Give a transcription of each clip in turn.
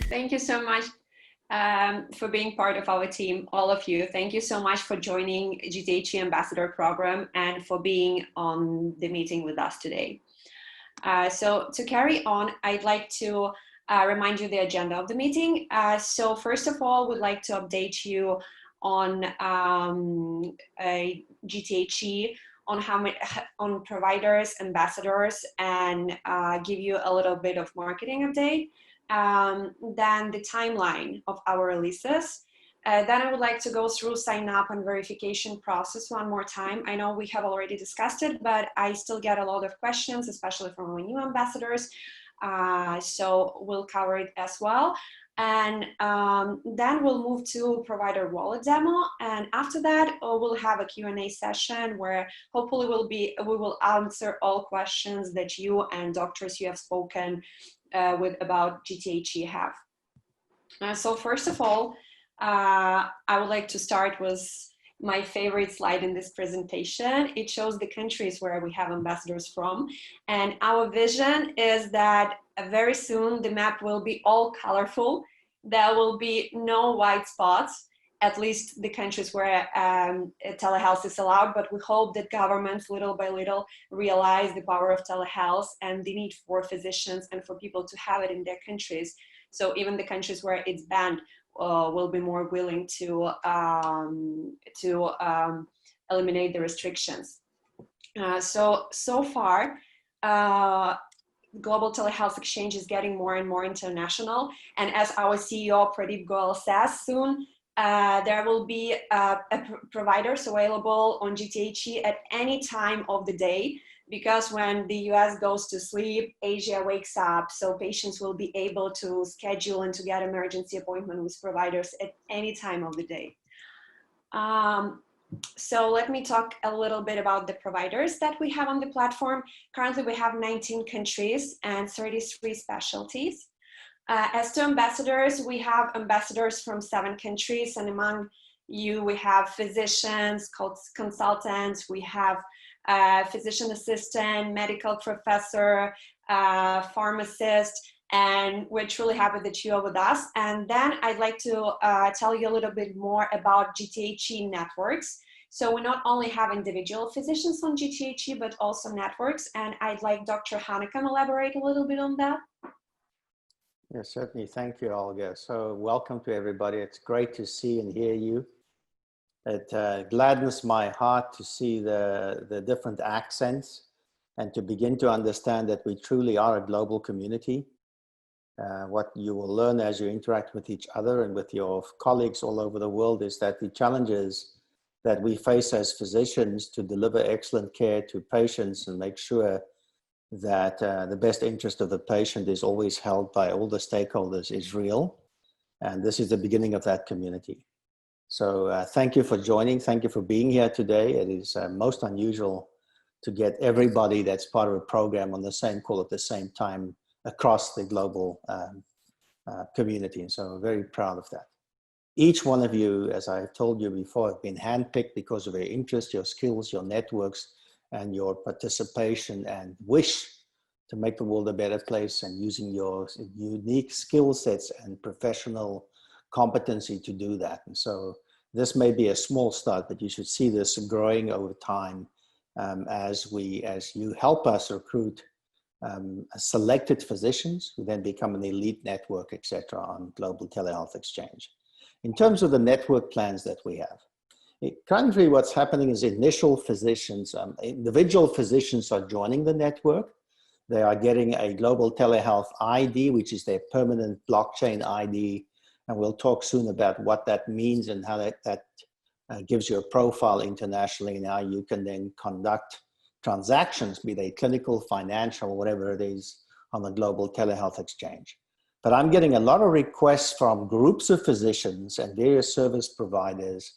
Thank you so much for being part of our team, all of you. Thank you so much for joining GTHE Ambassador Program and for being on the meeting with us today. So to carry on, I'd like to remind you the agenda of the meeting. So first of all, we'd like to update you on GTHE, on providers, ambassadors, and give you a little bit of marketing update. Then the timeline of our releases. Then I would like to go through sign up and verification process one more time. I know we have already discussed it, but I still get a lot of questions, especially from our new ambassadors. So we'll cover it as well. And then we'll move to provider wallet demo. And after that, we'll have a Q&A session where hopefully we will answer all questions that you and doctors you have spoken with about GTHE have. So first of all, I would like to start with my favorite slide in this presentation. It shows the countries where we have ambassadors from. And our vision is that very soon the map will be all colorful. There will be no white spots, at least the countries where telehealth is allowed, but we hope that governments little by little realize the power of telehealth and the need for physicians and for people to have it in their countries. So even the countries where it's banned will be more willing to eliminate the restrictions. So far, Global Telehealth Exchange is getting more and more international. And as our CEO Pradeep Goel says, soon there will be providers available on GTHE at any time of the day, because when the US goes to sleep, Asia wakes up, so patients will be able to schedule and to get emergency appointment with providers at any time of the day. So let me talk a little bit about the providers that we have on the platform. Currently, we have 19 countries and 33 specialties. As to ambassadors, we have ambassadors from 7 countries, and among you, we have physicians, consultants, we have physician assistant, medical professor, pharmacist, and we're truly happy that you are with us. And then I'd like to tell you a little bit more about GTHE networks. So we not only have individual physicians on GTHE, but also networks. And I'd like Dr. Hanekam elaborate a little bit on that. Yes, certainly. Thank you, Olga. So welcome to everybody. It's great to see and hear you. It gladdens my heart to see the different accents and to begin to understand that we truly are a global community. What you will learn as you interact with each other and with your colleagues all over the world is that the challenges that we face as physicians to deliver excellent care to patients and make sure that the best interest of the patient is always held by all the stakeholders is real. And this is the beginning of that community. So thank you for joining. Thank you for being here today. It is most unusual to get everybody that's part of a program on the same call at the same time across the global community. And so I'm very proud of that. Each one of you, as I've told you before, have been handpicked because of your interest, your skills, your networks, and your participation and wish to make the world a better place, and using your unique skill sets and professional competency to do that. And so this may be a small start, but you should see this growing over time as you help us recruit selected physicians who then become an elite network, etc., on Global Telehealth Exchange. In terms of the network plans that we have, currently what's happening is individual physicians are joining the network. They are getting a Global Telehealth ID, which is their permanent blockchain ID. And we'll talk soon about what that means and how that gives you a profile internationally, and how you can then conduct transactions, be they clinical, financial, whatever it is, on the Global Telehealth Exchange. But I'm getting a lot of requests from groups of physicians and various service providers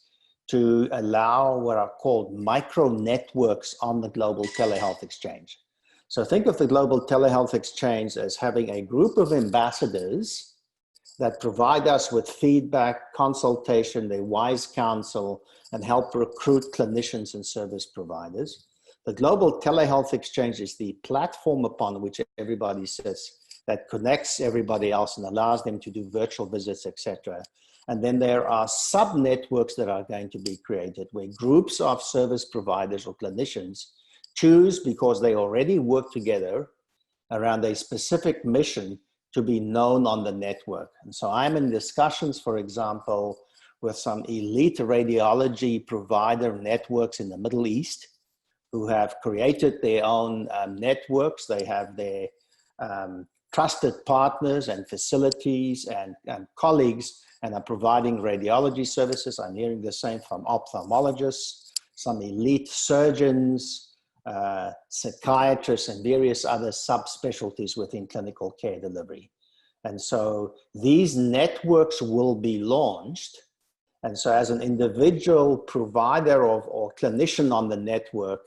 to allow what are called micro networks on the Global Telehealth Exchange. So think of the Global Telehealth Exchange as having a group of ambassadors that provide us with feedback, consultation, their wise counsel, and help recruit clinicians and service providers. The Global Telehealth Exchange is the platform upon which everybody sits that connects everybody else and allows them to do virtual visits, etc. And then there are sub-networks that are going to be created where groups of service providers or clinicians choose, because they already work together around a specific mission, to be known on the network. And so I'm in discussions, for example, with some elite radiology provider networks in the Middle East who have created their own networks. They have their trusted partners and facilities and colleagues, and are providing radiology services. I'm hearing the same from ophthalmologists, some elite surgeons, psychiatrists, and various other subspecialties within clinical care delivery. And so these networks will be launched. And so as an individual provider or clinician on the network,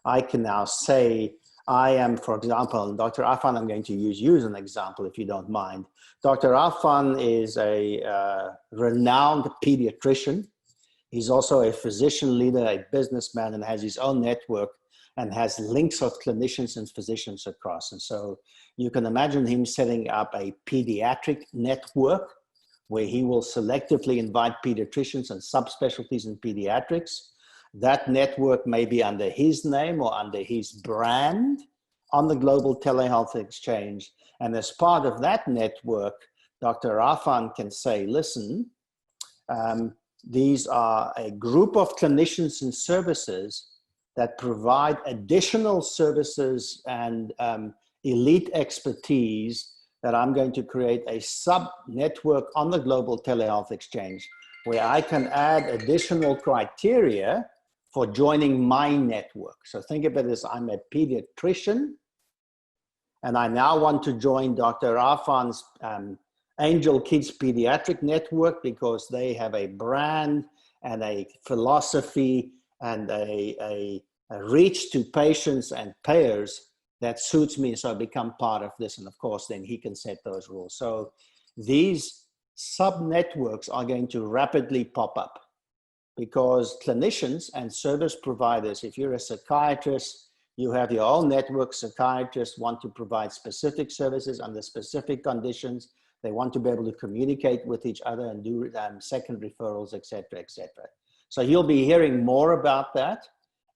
I can now say, I am, for example, Dr. Afan, I'm going to use you as an example, if you don't mind. Dr. Afan is a renowned pediatrician. He's also a physician leader, a businessman, and has his own network and has links of clinicians and physicians across. And so you can imagine him setting up a pediatric network where he will selectively invite pediatricians and subspecialties in pediatrics. That network may be under his name or under his brand on the Global Telehealth Exchange. And as part of that network, Dr. Afan can say, listen, these are a group of clinicians and services that provide additional services and elite expertise that I'm going to create a sub-network on the Global Telehealth Exchange where I can add additional criteria for joining my network. So think of it as I'm a pediatrician and I now want to join Dr. Afan's Angel Kids Pediatric Network because they have a brand and a philosophy and a reach to patients and payers that suits me. So I become part of this. And of course, then he can set those rules. So these sub-networks are going to rapidly pop up because clinicians and service providers, if you're a psychiatrist, you have your own network. Psychiatrists want to provide specific services under specific conditions. They want to be able to communicate with each other and do second referrals, et cetera, et cetera. So you'll be hearing more about that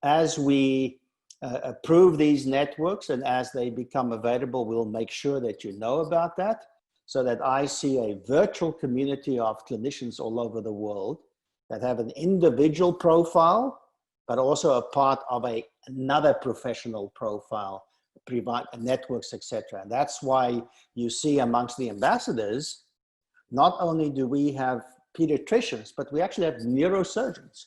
as we approve these networks, and as they become available, we'll make sure that you know about that so that I see a virtual community of clinicians all over the world that have an individual profile, but also a part of another professional profile, provide networks, etc. And that's why you see amongst the ambassadors, not only do we have pediatricians, but we actually have neurosurgeons,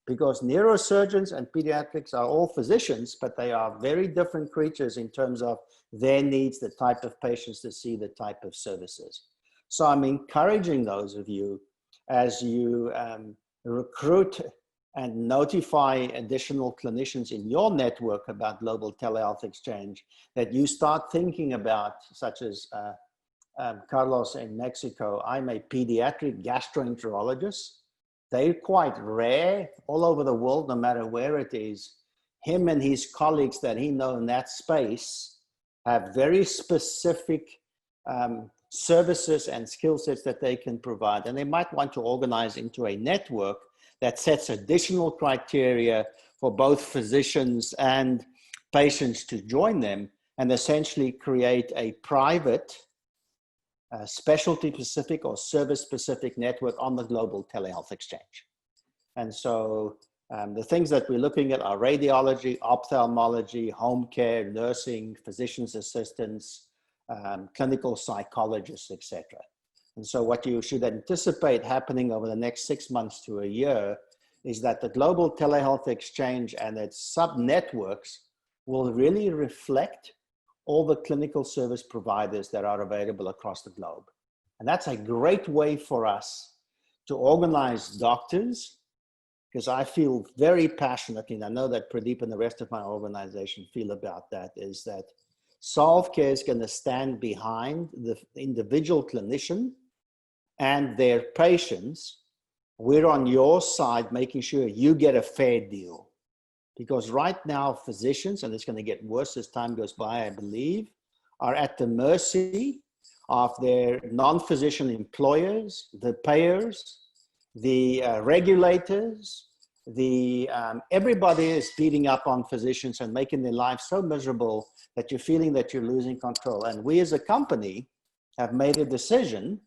because neurosurgeons and pediatrics are all physicians, but they are very different creatures in terms of their needs, the type of patients to see, the type of services. So I'm encouraging those of you as you recruit and notify additional clinicians in your network about Global Telehealth Exchange, that you start thinking about, such as Carlos in Mexico. I'm a pediatric gastroenterologist. They're quite rare all over the world, no matter where it is. Him and his colleagues that he knows in that space have very specific services and skill sets that they can provide. And they might want to organize into a network that sets additional criteria for both physicians and patients to join them, and essentially create a private specialty-specific or service-specific network on the Global Telehealth Exchange. And so the things that we're looking at are radiology, ophthalmology, home care, nursing, physician's assistants, clinical psychologists, etc. And so what you should anticipate happening over the next 6 months to a year is that the Global Telehealth Exchange and its sub-networks will really reflect all the clinical service providers that are available across the globe. And that's a great way for us to organize doctors, because I feel very passionately, and I know that Pradeep and the rest of my organization feel about that, is that Solve.Care is going to stand behind the individual clinician and their patients. We're on your side, making sure you get a fair deal. Because right now, physicians, and it's going to get worse as time goes by, I believe, are at the mercy of their non-physician employers, the payers, the regulators, everybody is beating up on physicians and making their lives so miserable that you're feeling that you're losing control. And we as a company have made a decision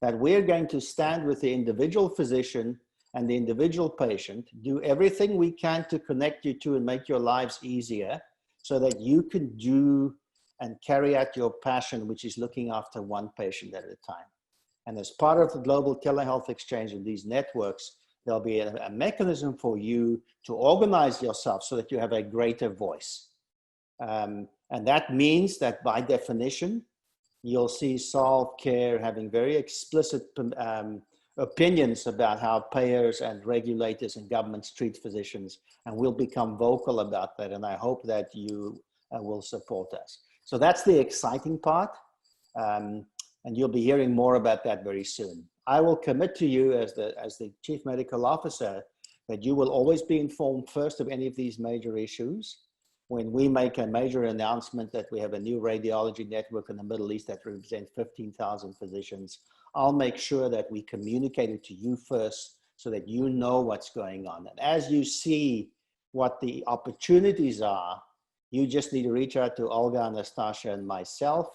that we're going to stand with the individual physician and the individual patient, do everything we can to connect you to and make your lives easier so that you can do and carry out your passion, which is looking after one patient at a time. And as part of the Global Telehealth Exchange and these networks, there'll be a mechanism for you to organize yourself so that you have a greater voice. And that means that by definition, you'll see Solve.Care having very explicit opinions about how payers and regulators and governments treat physicians, and we'll become vocal about that. And I hope that you will support us. So that's the exciting part. And you'll be hearing more about that very soon. I will commit to you as the Chief Medical Officer that you will always be informed first of any of these major issues. When we make a major announcement that we have a new radiology network in the Middle East that represents 15,000 physicians, I'll make sure that we communicate it to you first so that you know what's going on. And as you see what the opportunities are, you just need to reach out to Olga, Anastasia, and myself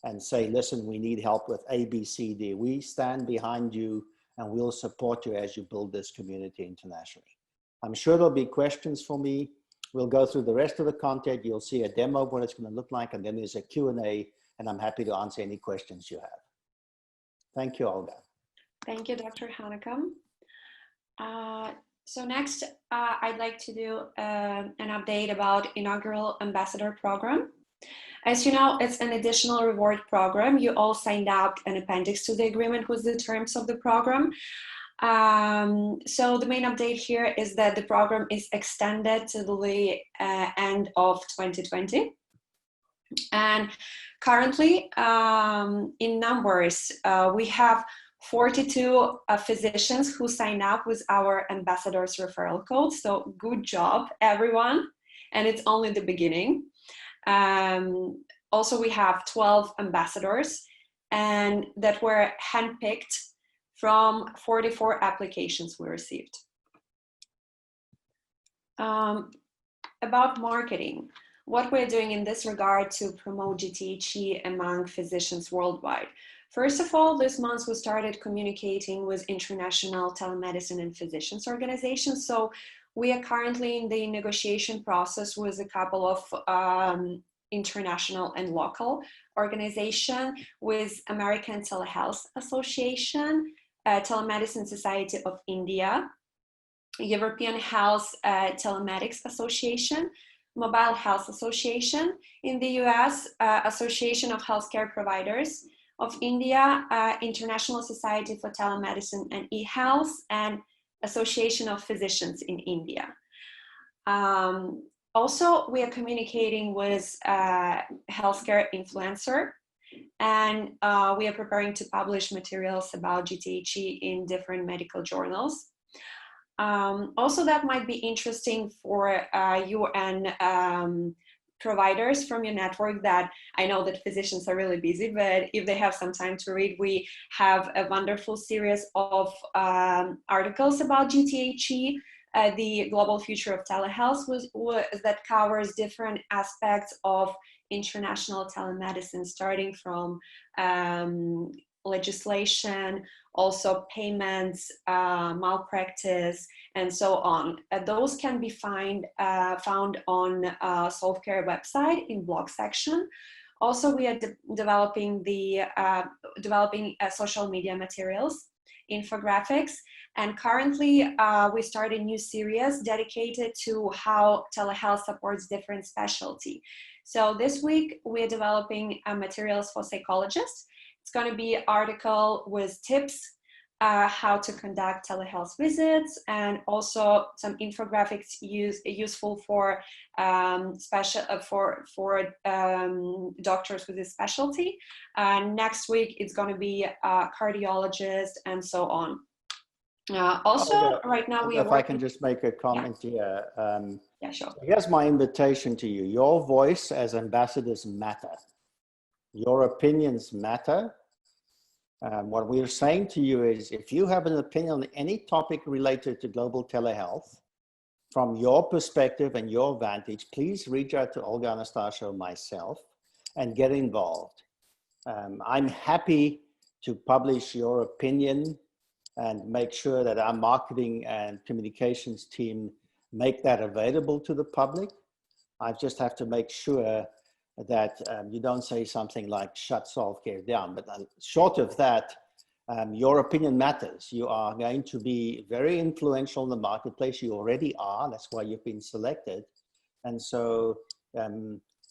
and say, listen, we need help with A, B, C, D. We stand behind you and we'll support you as you build this community internationally. I'm sure there'll be questions for me. We'll go through the rest of the content. You'll see a demo of what it's going to look like, and then there's a Q&A, and I'm happy to answer any questions you have. Thank you, Olga. Thank you, Dr. Hanekom. So next, I'd like to do an update about inaugural ambassador program. As you know, it's an additional reward program. You all signed up an appendix to the agreement with the terms of the program. So the main update here is that the program is extended to the end of 2020. And currently, in numbers, we have 42 physicians who sign up with our ambassadors referral code. So good job, everyone. And it's only the beginning. Also, we have 12 ambassadors and that were handpicked from 44 applications we received. About marketing, what we're doing in this regard to promote GTHE among physicians worldwide. First of all, this month we started communicating with international telemedicine and physicians organizations. So we are currently in the negotiation process with a couple of international and local organizations, with American Telehealth Association, Telemedicine Society of India, European Health Telematics Association, Mobile Health Association in the US, Association of Healthcare Providers of India, International Society for Telemedicine and eHealth, and Association of Physicians in India. Also, we are communicating with healthcare influencer, and we are preparing to publish materials about GTHE in different medical journals. Also, that might be interesting for you and providers from your network. That I know that physicians are really busy, but if they have some time to read, we have a wonderful series of articles about GTHE, the global future of telehealth, that covers different aspects of international telemedicine, starting from legislation, also payments, malpractice, and so on. Those can be found on Solve.Care website in blog section. Also, we are developing social media materials, infographics, and currently we started a new series dedicated to how telehealth supports different specialty. So this week we're developing materials for psychologists. It's going to be an article with tips how to conduct telehealth visits, and also some infographics useful for doctors with this specialty. Next week it's going to be a cardiologist, and so on. Also, right now we are working. If I can just make a comment here. Yeah, sure. Here's my invitation to you. Your voice as ambassadors matter. Your opinions matter. What we're saying to you is, if you have an opinion on any topic related to global telehealth, from your perspective and your vantage, please reach out to Olga, Anastasia, or myself and get involved. I'm happy to publish your opinion and make sure that our marketing and communications team make that available to the public. I just have to make sure that you don't say something like shut Solve.Care down, but short of that, your opinion matters. You are going to be very influential in the marketplace. You already are. That's why you've been selected. And so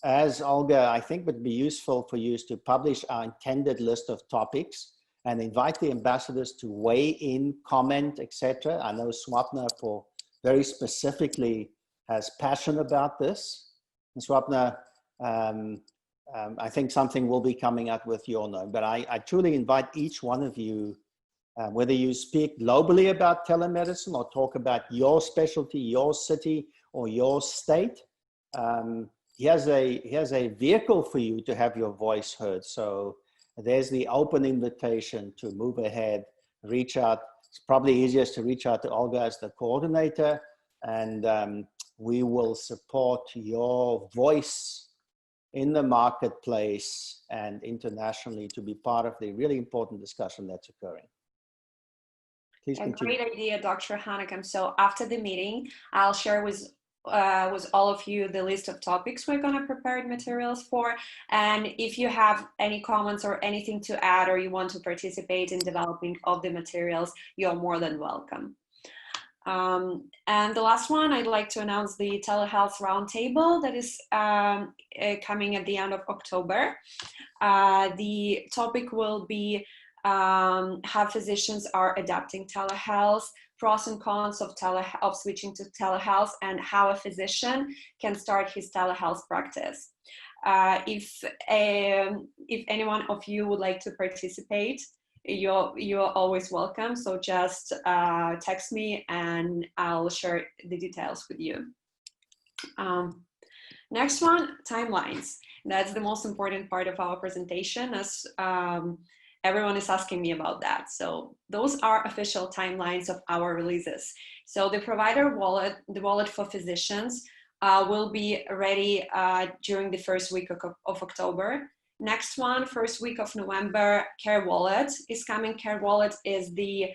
as Olga, I think would be useful for you is to publish our intended list of topics and invite the ambassadors to weigh in, comment, etc. I know Swapna for very specifically has passion about this. And Swapna, I think something will be coming out with your name, but I truly invite each one of you, whether you speak globally about telemedicine or talk about your specialty, your city, or your state, here's a vehicle for you to have your voice heard. So there's the open invitation to move ahead, reach out. It's probably easiest to reach out to Olga as the coordinator, and we will support your voice in the marketplace and internationally to be part of the really important discussion that's occurring. Please continue. Great idea, Dr. Hanekam. So after the meeting, I'll share with all of you the list of topics we're going to prepare materials for. And if you have any comments or anything to add, or you want to participate in developing of the materials, you're more than welcome. And the last one, I'd like to announce the Telehealth Roundtable that is coming at the end of October. The topic will be how physicians are adapting telehealth, pros and cons of switching to telehealth, and how a physician can start his telehealth practice. If any one of you would like to participate, you're always welcome. So just text me and I'll share the details with you. Next one, timelines. That's the most important part of our presentation, as everyone is asking me about that. So those are official timelines of our releases. So the provider wallet, the wallet for physicians, will be ready during the first week of October. Next one, first week of November, Care Wallet is coming. Care Wallet is the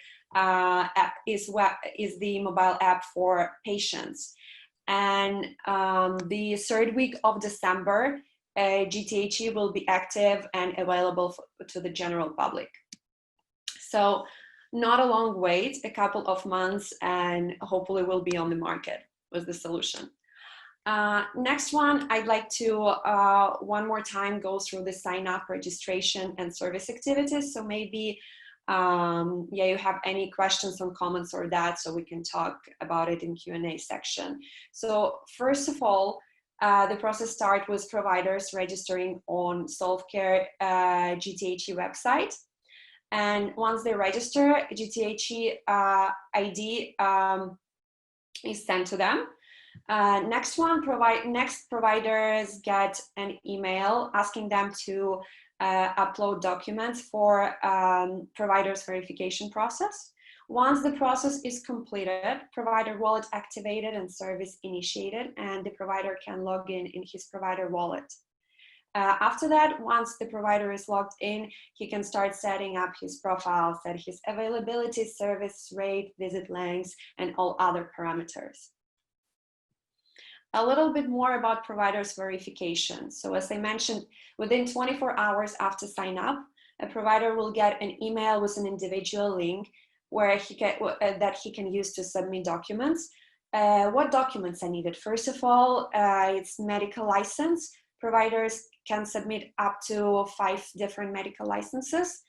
is the mobile app for patients. And the third week of December, GTHE will be active and available to the general public. So not a long wait, a couple of months, and hopefully we'll be on the market with the solution. Next one, I'd like to one more time go through the sign up, registration, and service activities. So maybe, yeah, you have any questions or comments or that, so we can talk about it in Q&A section. So first of all, the process starts with providers registering on Solve.Care GTHE website. And once they register, GTHE ID is sent to them. Next providers get an email asking them to upload documents for providers verification process. Once the process is completed, provider wallet activated and service initiated, and the provider can log in his provider wallet. After that, once the provider is logged in, he can start setting up his profile, set his availability, service rate, visit lengths, and all other parameters. A little bit more about providers verification. So as I mentioned, within 24 hours after sign up, a provider will get an email with an individual link where that he can use to submit documents. What documents are needed? First of all, it's medical license. Providers can submit up to 5 different medical licenses.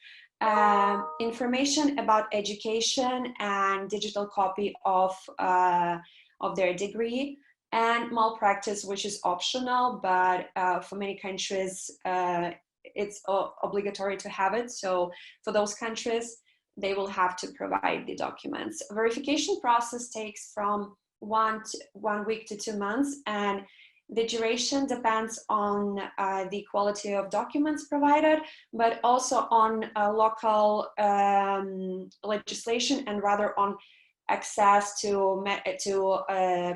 Information about education and digital copy of their degree. And malpractice, which is optional, but for many countries, it's obligatory to have it. So for those countries, they will have to provide the documents. Verification process takes from 1 week to 2 months, and The duration depends on the quality of documents provided, but also on local legislation, and rather on access to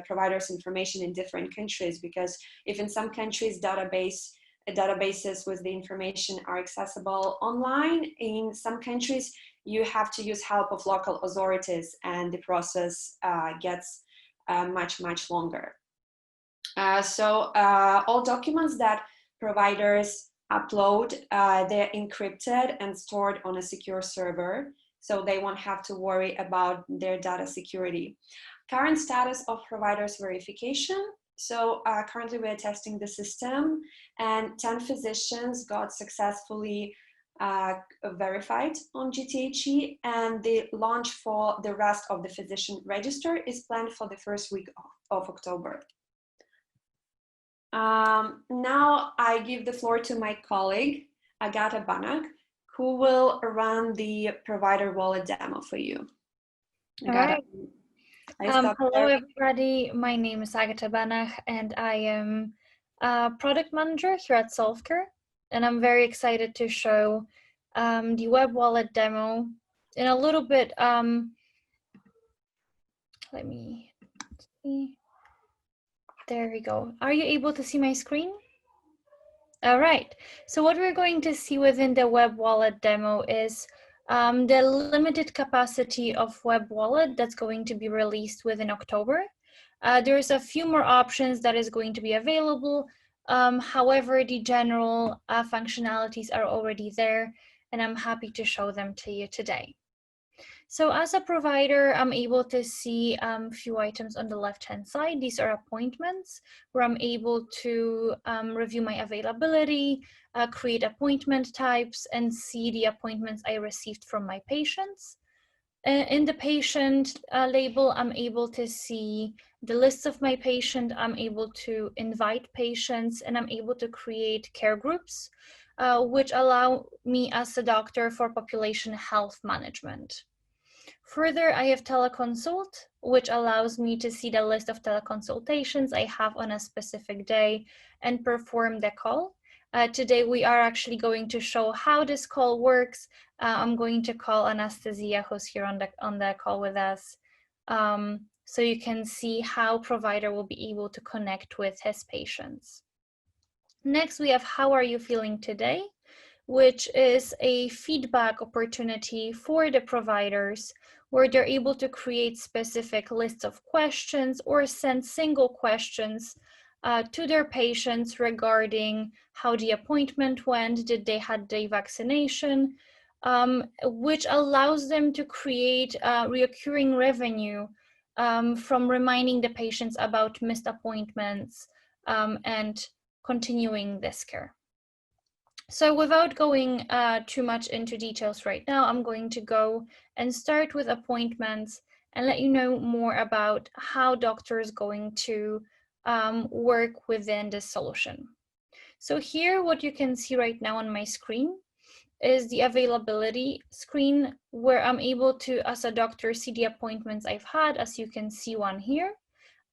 providers' information in different countries. Because if in some countries databases with the information are accessible online, in some countries you have to use help of local authorities, and the process gets much longer. So all documents that providers upload, they're encrypted and stored on a secure server, so they won't have to worry about their data security. Current status of providers verification. So currently we're testing the system, and 10 physicians got successfully verified on GTHE, and the launch for the rest of the physician register is planned for the first week of October. Now I give the floor to my colleague, Agata Banak, who will run the provider wallet demo for you. Agata, all right. Hello, everybody. My name is Agata Banak, and I am a product manager here at Solve.Care. And I'm very excited to show the web wallet demo in a little bit. Let me see. There we go. Are you able to see my screen? All right. So what we're going to see within the web wallet demo is the limited capacity of web wallet that's going to be released within October. There's a few more options that is going to be available. However, the general functionalities are already there, and I'm happy to show them to you today. So as a provider, I'm able to see a few items on the left-hand side. These are appointments where I'm able to review my availability, create appointment types, and see the appointments I received from my patients. In the patient label, I'm able to see the list of my patient. I'm able to invite patients, and I'm able to create care groups, which allow me as a doctor for population health management. Further, I have teleconsult, which allows me to see the list of teleconsultations I have on a specific day and perform the call. Today, we are actually going to show how this call works. I'm going to call Anastasia, who's here on the call with us, so you can see how provider will be able to connect with his patients. Next, we have how are you feeling today, which is a feedback opportunity for the providers where they're able to create specific lists of questions or send single questions to their patients regarding how the appointment went, did they had the vaccination, which allows them to create recurring revenue from reminding the patients about missed appointments and continuing this care. So without going too much into details right now, I'm going to go and start with appointments and let you know more about how doctors are going to work within this solution. So here, what you can see right now on my screen is the availability screen where I'm able to, as a doctor, see the appointments I've had, as you can see one here,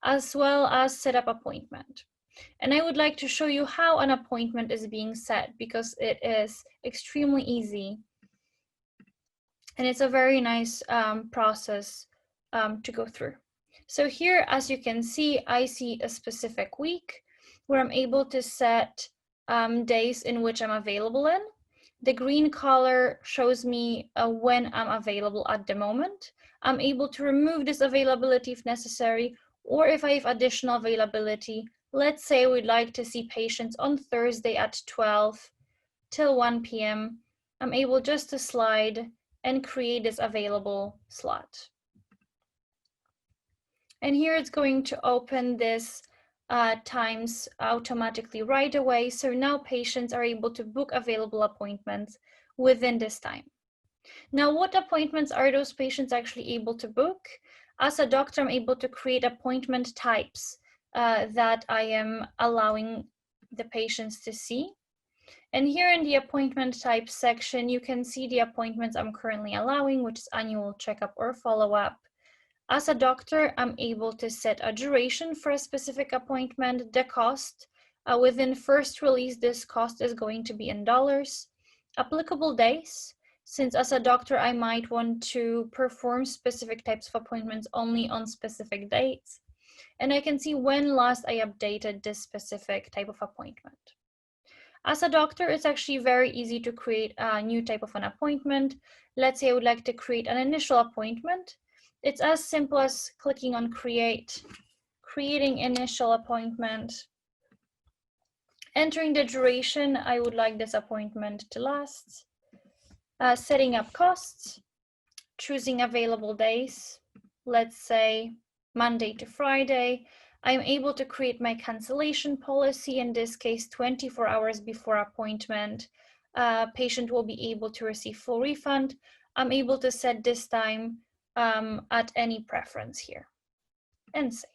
as well as set up appointment. And I would like to show you how an appointment is being set, because it is extremely easy. And it's a very nice process to go through. So here, as you can see, I see a specific week where I'm able to set days in which I'm available in. The green color shows me when I'm available at the moment. I'm able to remove this availability if necessary, or if I have additional availability. Let's say we'd like to see patients on Thursday at 12 till 1 p.m. I'm able just to slide and create this available slot. And here it's going to open this times automatically right away. So now patients are able to book available appointments within this time. Now, what appointments are those patients actually able to book? As a doctor, I'm able to create appointment types that I am allowing the patients to see. And here in the appointment type section, you can see the appointments I'm currently allowing, which is annual checkup or follow-up, As a doctor, I'm able to set a duration for a specific appointment, the cost. Within first release, this cost is going to be in dollars. Applicable days, since as a doctor, I might want to perform specific types of appointments only on specific dates. And I can see when last I updated this specific type of appointment. As a doctor, it's actually very easy to create a new type of an appointment. Let's say I would like to create an initial appointment. It's as simple as clicking on creating initial appointment, entering the duration I would like this appointment to last, setting up costs, choosing available days, let's say Monday to Friday. I'm able to create my cancellation policy, in this case 24 hours before appointment. Patient will be able to receive full refund. I'm able to set this time at any preference here and save.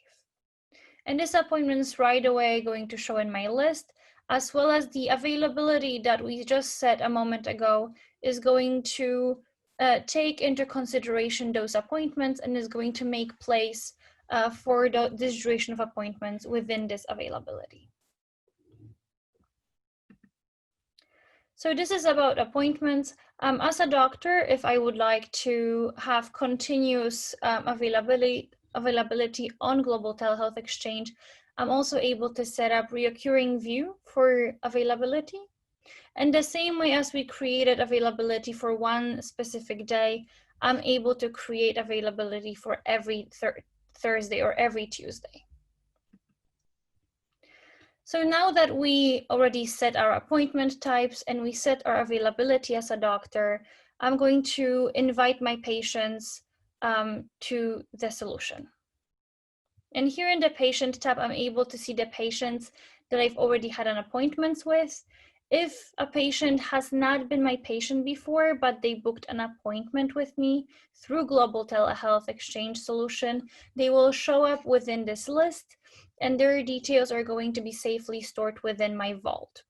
And this appointment is right away going to show in my list, as well as the availability that we just set a moment ago is going to take into consideration those appointments and is going to make place for this duration of appointments within this availability. So this is about appointments. As a doctor, if I would like to have continuous availability on Global Telehealth Exchange, I'm also able to set up recurring view for availability. And the same way as we created availability for one specific day, I'm able to create availability for every Thursday or every Tuesday. So now that we already set our appointment types and we set our availability as a doctor, I'm going to invite my patients to the solution. And here in the patient tab, I'm able to see the patients that I've already had an appointment with. If a patient has not been my patient before, but they booked an appointment with me through Global Telehealth Exchange solution, they will show up within this list and their details are going to be safely stored within my vault.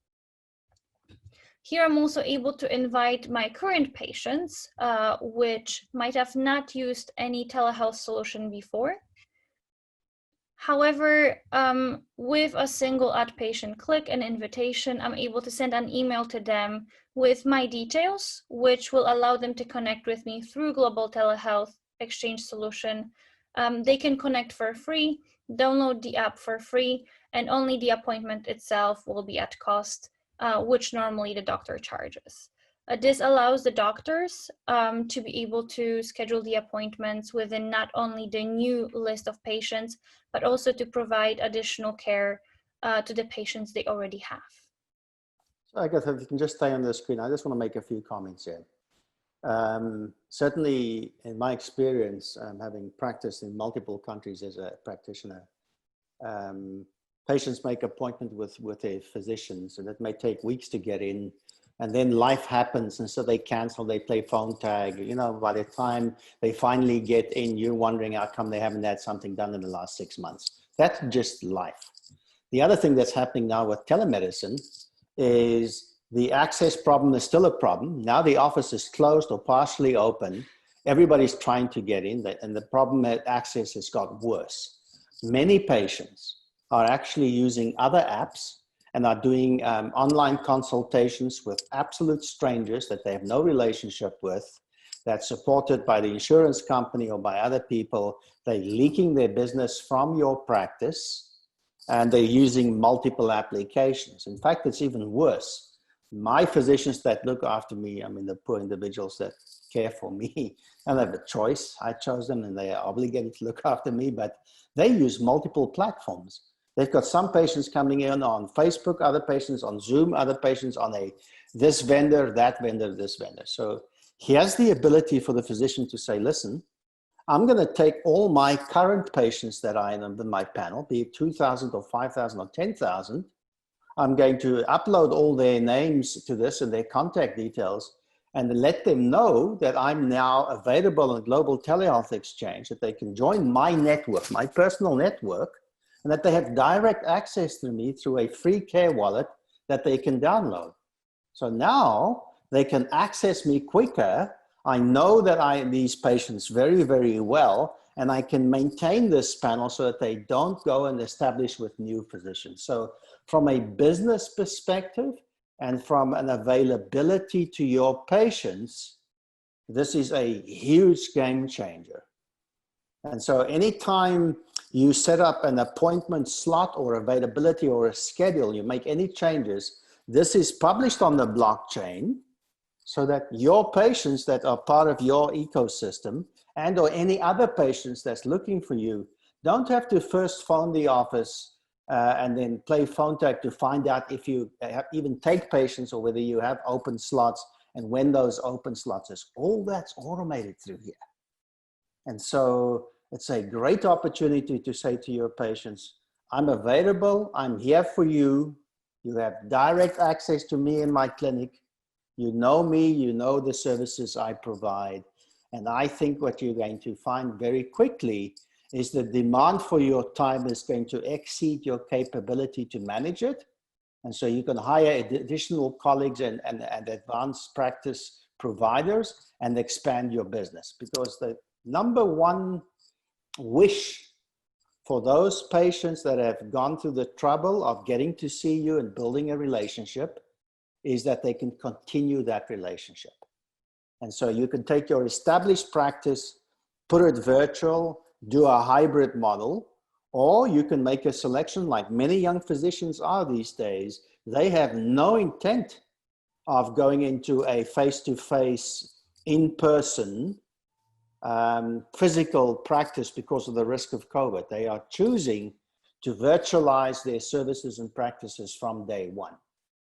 Here I'm also able to invite my current patients, which might have not used any telehealth solution before. However, with a single add patient click and invitation, I'm able to send an email to them with my details, which will allow them to connect with me through Global Telehealth Exchange solution. They can connect for free, download the app for free, and only the appointment itself will be at cost, which normally the doctor charges. This allows the doctors to be able to schedule the appointments within not only the new list of patients, but also to provide additional care to the patients they already have. So I guess if you can just stay on the screen, I just want to make a few comments here. Certainly in my experience, having practiced in multiple countries as a practitioner, patients make appointment with their physicians and it may take weeks to get in. And then life happens, and so they cancel, they play phone tag. You know, by the time they finally get in, you're wondering how come they haven't had something done in the last 6 months. That's just life. The other thing that's happening now with telemedicine is the access problem is still a problem. Now the office is closed or partially open. Everybody's trying to get in, and the problem at access has got worse. Many patients are actually using other apps and are doing online consultations with absolute strangers that they have no relationship with, that's supported by the insurance company or by other people. They're leaking their business from your practice, and they're using multiple applications. In fact, it's even worse. My physicians that look after me, I mean, the poor individuals that care for me, I don't have a choice. I chose them and they are obligated to look after me, but they use multiple platforms. They've got some patients coming in on Facebook, other patients on Zoom, other patients on this vendor, that vendor, this vendor. So he has the ability for the physician to say, listen, I'm going to take all my current patients that are in my panel, be it 2,000 or 5,000 or 10,000. I'm going to upload all their names to this and their contact details and let them know that I'm now available on Global Telehealth Exchange, that they can join my network, my personal network, and that they have direct access to me through a free care wallet that they can download. So now they can access me quicker. I know that these patients very, very well, and I can maintain this panel so that they don't go and establish with new physicians. So from a business perspective and from an availability to your patients, this is a huge game changer. And so anytime you set up an appointment slot or availability or a schedule, you make any changes, this is published on the blockchain so that your patients that are part of your ecosystem and or any other patients that's looking for you don't have to first phone the office and then play phone tag to find out if you even take patients or whether you have open slots and when those open slots is. All that's automated through here. And so it's a great opportunity to say to your patients, I'm available, I'm here for you, you have direct access to me in my clinic, you know me, you know the services I provide. And I think what you're going to find very quickly is the demand for your time is going to exceed your capability to manage it. And so you can hire additional colleagues and advanced practice providers and expand your business. Because the number one wish for those patients that have gone through the trouble of getting to see you and building a relationship is that they can continue that relationship. And so you can take your established practice, put it virtual, do a hybrid model, or you can make a selection like many young physicians are these days. They have no intent of going into a face-to-face, in-person physical practice because of the risk of COVID. They are choosing to virtualize their services and practices from day one.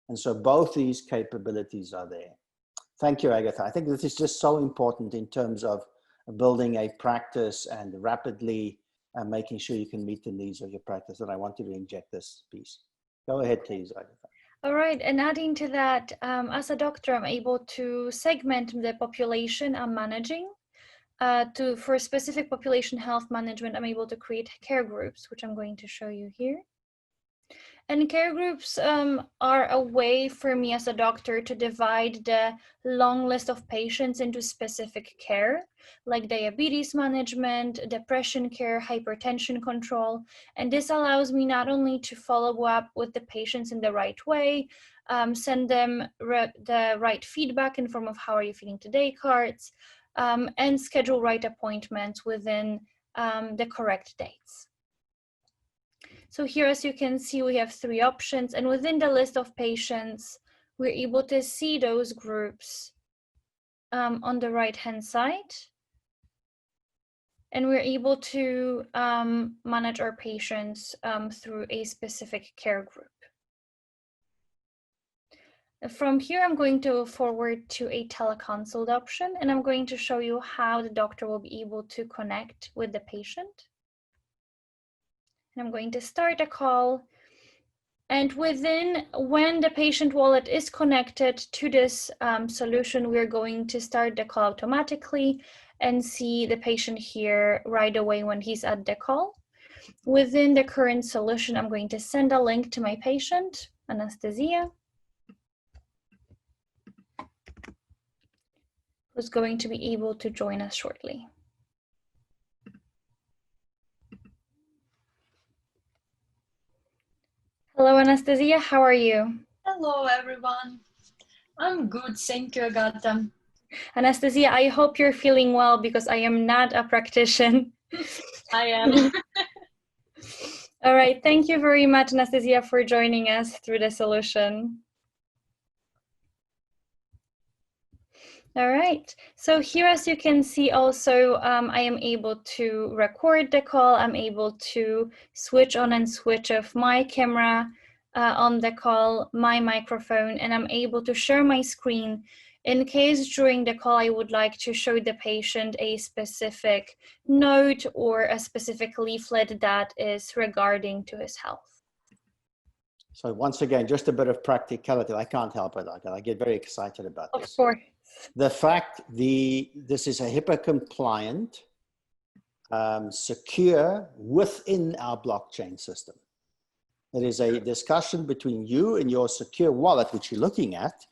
And so both these capabilities are there. Thank you, Agatha. I think this is just so important in terms of building a practice and rapidly making sure you can meet the needs of your practice. And I wanted to inject this piece. Go ahead, please, Agatha. All right, and adding to that, as a doctor, I'm able to segment the population I'm managing. For specific population health management, I'm able to create care groups, which I'm going to show you here. And care groups are a way for me as a doctor to divide the long list of patients into specific care, like diabetes management, depression care, hypertension control. And this allows me not only to follow up with the patients in the right way, send them the right feedback in form of how are you feeling today cards, and schedule right appointments within the correct dates. So here, as you can see, we have 3 options, and within the list of patients, we're able to see those groups on the right-hand side. And we're able to manage our patients through a specific care group. From here, I'm going to forward to a teleconsult option, and I'm going to show you how the doctor will be able to connect with the patient. And I'm going to start a call. And when the patient wallet is connected to this solution, we're going to start the call automatically and see the patient here right away when he's at the call. Within the current solution, I'm going to send a link to my patient, Anastasia, who's going to be able to join us shortly. Hello, Anastasia, how are you? Hello, everyone. I'm good, thank you, Agatha. Anastasia, I hope you're feeling well because I am not a practitioner. I am. All right, thank you very much, Anastasia, for joining us through the solution. All right, so here, as you can see also, I am able to record the call. I'm able to switch on and switch off my camera on the call, my microphone, and I'm able to share my screen in case during the call I would like to show the patient a specific note or a specific leaflet that is regarding to his health. So once again, just a bit of practicality. I can't help it. I get very excited about this. Of course. The fact this is a HIPAA compliant, secure within our blockchain system. It is a discussion between you and your secure wallet, which you're looking at,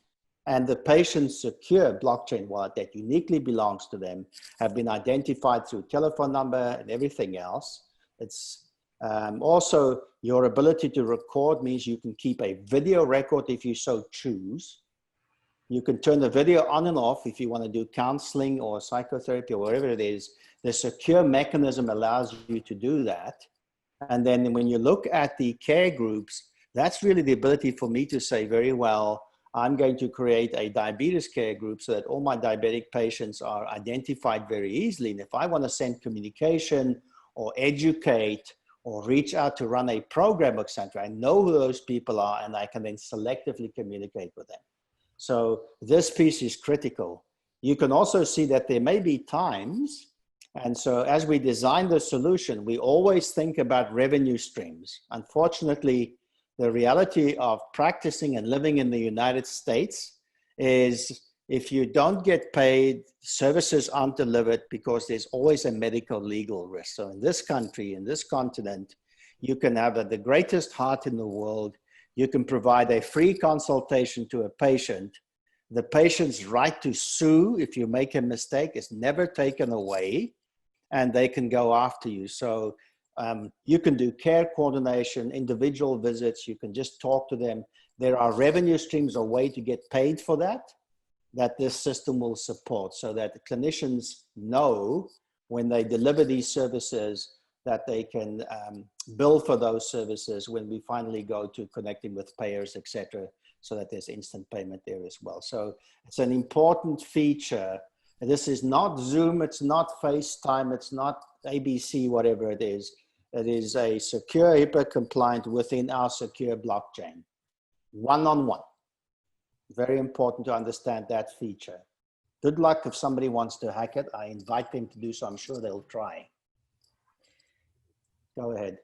and the patient's secure blockchain wallet that uniquely belongs to them have been identified through telephone number and everything else. It's also your ability to record means you can keep a video record if you so choose. You can turn the video on and off if you want to do counseling or psychotherapy or whatever it is. The secure mechanism allows you to do that. And then when you look at the care groups, that's really the ability for me to say very well, I'm going to create a diabetes care group so that all my diabetic patients are identified very easily. And if I want to send communication or educate or reach out to run a program, etc., I know who those people are and I can then selectively communicate with them. So this piece is critical. You can also see that there may be times, and so as we design the solution, we always think about revenue streams. Unfortunately, the reality of practicing and living in the United States is if you don't get paid, services aren't delivered because there's always a medical legal risk. So in this country, in this continent, you can have the greatest heart in the world. You can provide a free consultation to a patient. The patient's right to sue if you make a mistake is never taken away, and they can go after you. So you can do care coordination, individual visits, you can just talk to them. There are revenue streams, a way to get paid for that this system will support, so that the clinicians know when they deliver these services that they can bill for those services when we finally go to connecting with payers, etc., so that there's instant payment there as well. So it's an important feature. This is not Zoom, it's not FaceTime, it's not ABC, whatever it is. It is a secure HIPAA compliant within our secure blockchain. One-on-one. Very important to understand that feature. Good luck if somebody wants to hack it. I invite them to do so. I'm sure they'll try. Go ahead.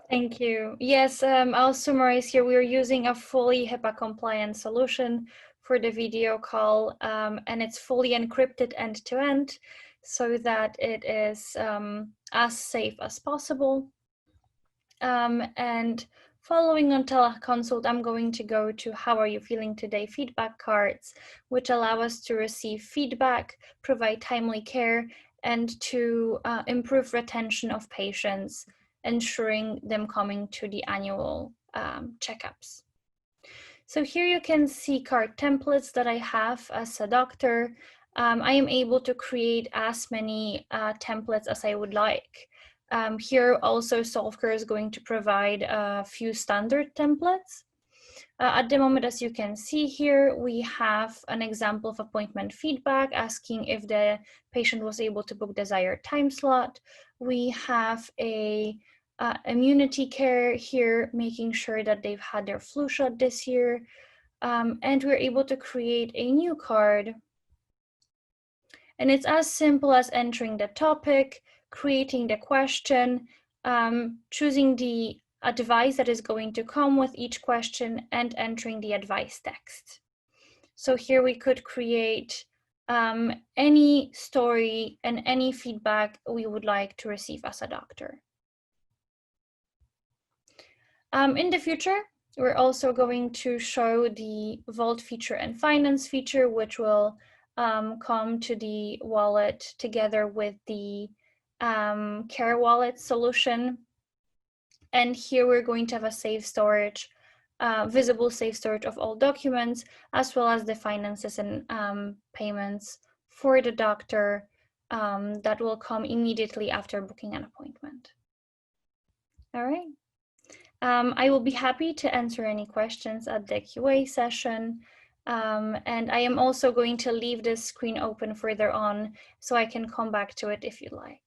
Thank you. Yes, I'll summarize here. We're using a fully HIPAA compliant solution for the video call, and it's fully encrypted end to end so that it is as safe as possible. And following on teleconsult, I'm going to go to how are you feeling today feedback cards, which allow us to receive feedback, provide timely care, and to improve retention of patients, ensuring them coming to the annual checkups. So here you can see card templates that I have as a doctor. I am able to create as many templates as I would like. Here also Solve.Care is going to provide a few standard templates. At the moment, as you can see here, we have an example of appointment feedback asking if the patient was able to book desired time slot. We have a immunity care here, making sure that they've had their flu shot this year. And we're able to create a new card. And it's as simple as entering the topic, creating the question, choosing the advice that is going to come with each question, and entering the advice text. So here we could create any story and any feedback we would like to receive as a doctor. In the future, we're also going to show the Vault feature and Finance feature, which will come to the wallet together with the Care Wallet solution. And here we're going to have a safe storage, visible safe storage of all documents, as well as the finances and payments for the doctor that will come immediately after booking an appointment. All right. I will be happy to answer any questions at the QA session. And I am also going to leave this screen open further on so I can come back to it if you like.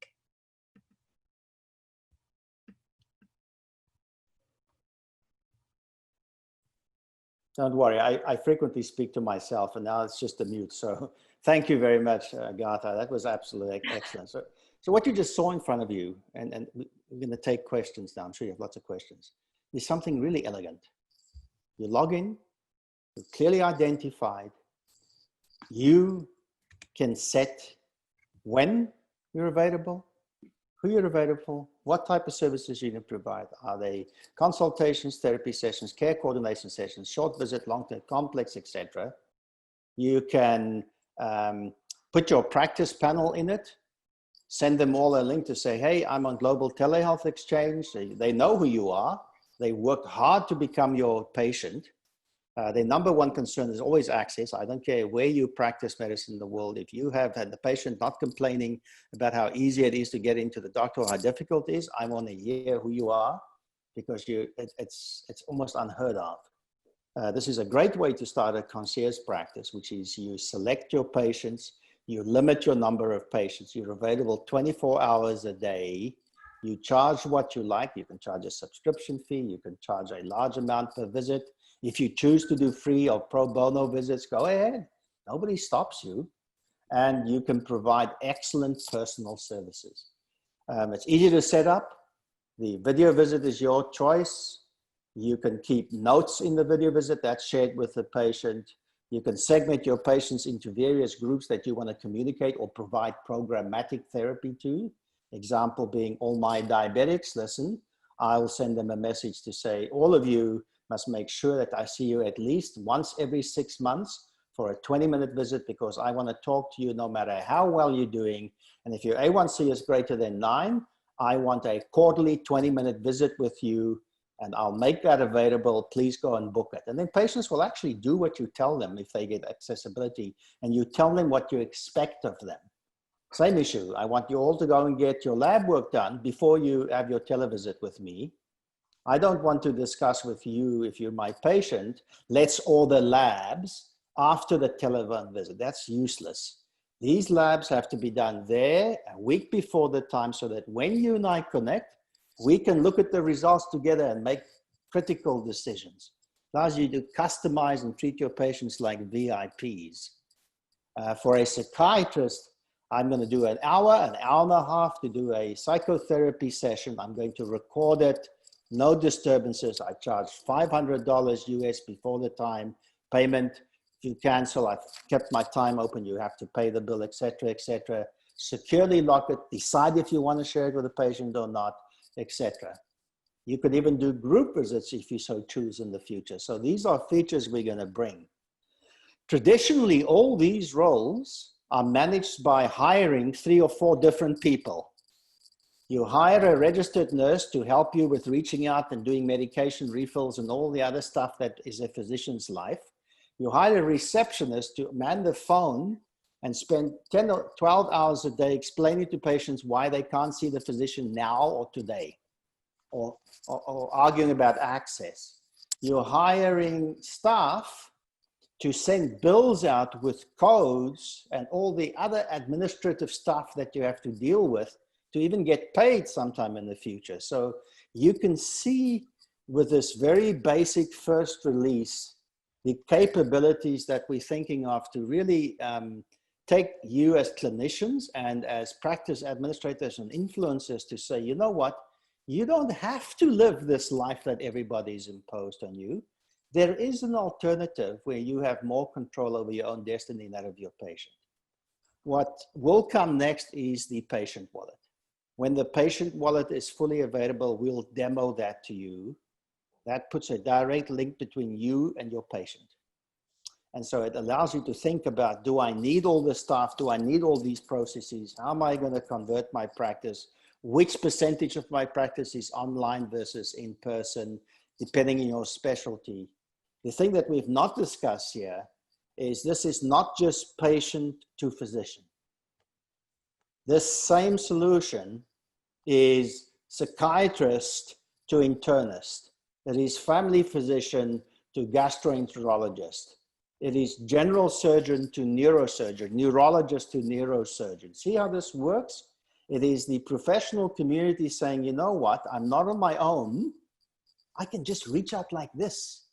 Don't worry, I frequently speak to myself and now it's just a mute. So thank you very much, Agatha. That was absolutely excellent. So what you just saw in front of you, and we're going to take questions now. I'm sure you have lots of questions. Is something really elegant. You log in, you're clearly identified. You can set when you're available, who you're available, what type of services you can provide. Are they consultations, therapy sessions, care coordination sessions, short visit, long-term, complex, etc. You can put your practice panel in it, send them all a link to say, hey, I'm on Global Telehealth Exchange. They know who you are. They worked hard to become your patient. Their number one concern is always access. I don't care where you practice medicine in the world. If you have had the patient not complaining about how easy it is to get into the doctor or how difficult it is, I want to hear who you are, because it's almost unheard of. This is a great way to start a concierge practice, which is you select your patients, you limit your number of patients, you're available 24 hours a day, you charge what you like. You can charge a subscription fee, you can charge a large amount per visit. If you choose to do free or pro bono visits, go ahead. Nobody stops you. And you can provide excellent personal services. It's easy to set up. The video visit is your choice. You can keep notes in the video visit that's shared with the patient. You can segment your patients into various groups that you want to communicate or provide programmatic therapy to. Example being all my diabetics, listen, I'll send them a message to say, all of you must make sure that I see you at least once every 6 months for a 20-minute visit, because I want to talk to you no matter how well you're doing. And if your A1C is greater than 9, I want a quarterly 20-minute visit with you, and I'll make that available. Please go and book it. And then patients will actually do what you tell them if they get accessibility, and you tell them what you expect of them. Same issue. I want you all to go and get your lab work done before you have your televisit with me. I don't want to discuss with you, if you're my patient, let's order labs after the telephone visit. That's useless. These labs have to be done there a week before the time, so that when you and I connect, we can look at the results together and make critical decisions. Allows you to customize and treat your patients like VIPs. For a psychiatrist, I'm going to do an hour and a half to do a psychotherapy session. I'm going to record it. No disturbances. I charge $500 US before the time payment. If you cancel, I've kept my time open. You have to pay the bill, etc., etc. Securely lock it. Decide if you want to share it with the patient or not, etc. You could even do group visits if you so choose in the future. So these are features we're going to bring. Traditionally, all these roles are managed by hiring 3 or 4 different people. You hire a registered nurse to help you with reaching out and doing medication refills and all the other stuff that is a physician's life. You hire a receptionist to man the phone and spend 10 or 12 hours a day explaining to patients why they can't see the physician now or today, or arguing about access. You're hiring staff to send bills out with codes and all the other administrative stuff that you have to deal with to even get paid sometime in the future. So you can see with this very basic first release, the capabilities that we're thinking of to really take you as clinicians and as practice administrators and influencers to say, you know what, you don't have to live this life that everybody's imposed on you. There is an alternative where you have more control over your own destiny than that of your patient. What will come next is the patient wallet. When the patient wallet is fully available, we'll demo that to you. That puts a direct link between you and your patient. And so it allows you to think about, do I need all this stuff? Do I need all these processes? How am I going to convert my practice? Which percentage of my practice is online versus in person, depending on your specialty? The thing that we've not discussed here is this is not just patient to physician. This same solution is psychiatrist to internist. It is family physician to gastroenterologist. It is general surgeon to neurosurgeon, neurologist to neurosurgeon. See how this works? It is the professional community saying, you know what, I'm not on my own. I can just reach out like this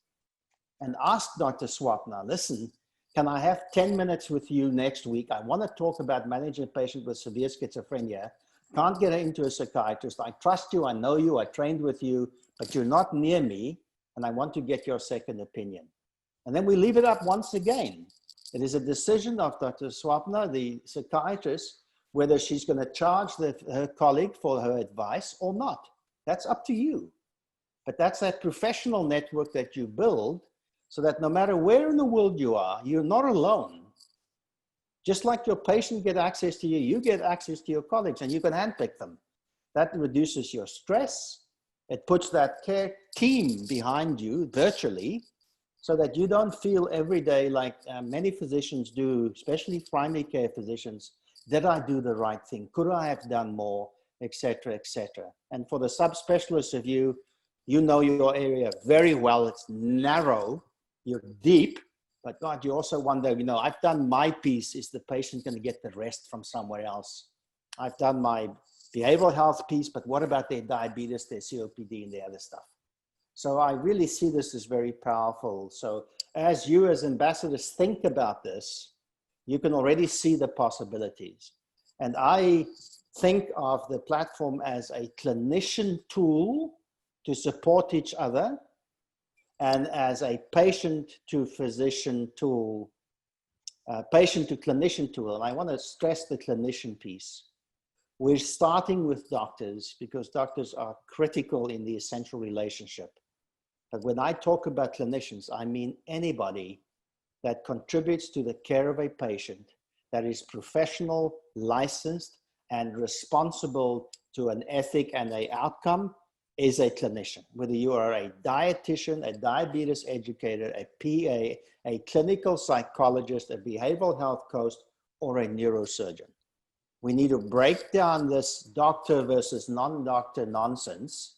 and ask Dr. Swapna, listen, can I have 10 minutes with you next week? I want to talk about managing a patient with severe schizophrenia. Can't get into a psychiatrist. I trust you, I know you, I trained with you, but you're not near me, and I want to get your second opinion. And then we leave it up once again. It is a decision of Dr. Swapna, the psychiatrist, whether she's going to charge her colleague for her advice or not. That's up to you. But that's that professional network that you build so that no matter where in the world you are, you're not alone. Just like your patient get access to you, you get access to your colleagues and you can handpick them. That reduces your stress. It puts that care team behind you virtually so that you don't feel every day like many physicians do, especially primary care physicians, did I do the right thing? Could I have done more, et cetera, et cetera. And for the subspecialists of you, you know your area very well. It's narrow, you're deep, but God, you also wonder, you know, I've done my piece. Is the patient going to get the rest from somewhere else? I've done my behavioral health piece, but what about their diabetes, their COPD, and the other stuff? So I really see this as very powerful. So as you as ambassadors think about this, you can already see the possibilities. And I think of the platform as a clinician tool to support each other and as a patient to physician tool, patient to clinician tool. And I want to stress the clinician piece. We're starting with doctors because doctors are critical in the essential relationship. But when I talk about clinicians, I mean anybody that contributes to the care of a patient that is professional, licensed, and responsible to an ethic and an outcome is a clinician. Whether you are a dietitian, a diabetes educator, a PA, a clinical psychologist, a behavioral health coach, or a neurosurgeon. We need to break down this doctor versus non-doctor nonsense.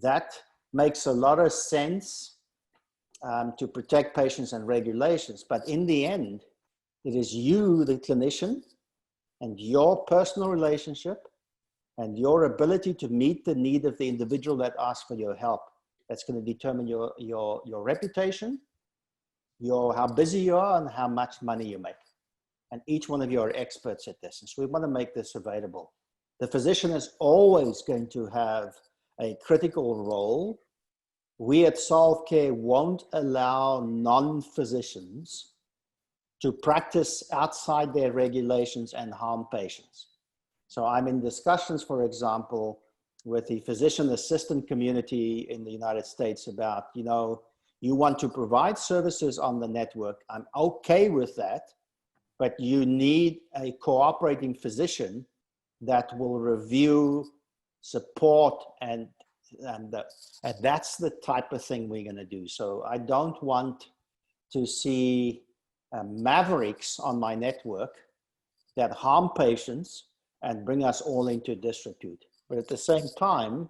That makes a lot of sense to protect patients and regulations. But in the end, it is you, the clinician, and your personal relationship and your ability to meet the need of the individual that asks for your help. That's going to determine your reputation, how busy you are, and how much money you make. And each one of you are experts at this. And so we want to make this available. The physician is always going to have a critical role. We at Solve.Care won't allow non-physicians to practice outside their regulations and harm patients. So I'm in discussions, for example, with the physician assistant community in the United States about, you know, you want to provide services on the network. I'm okay with that, but you need a cooperating physician that will review, support, and that's the type of thing we're going to do. So I don't want to see mavericks on my network that harm patients and bring us all into disrepute. But at the same time,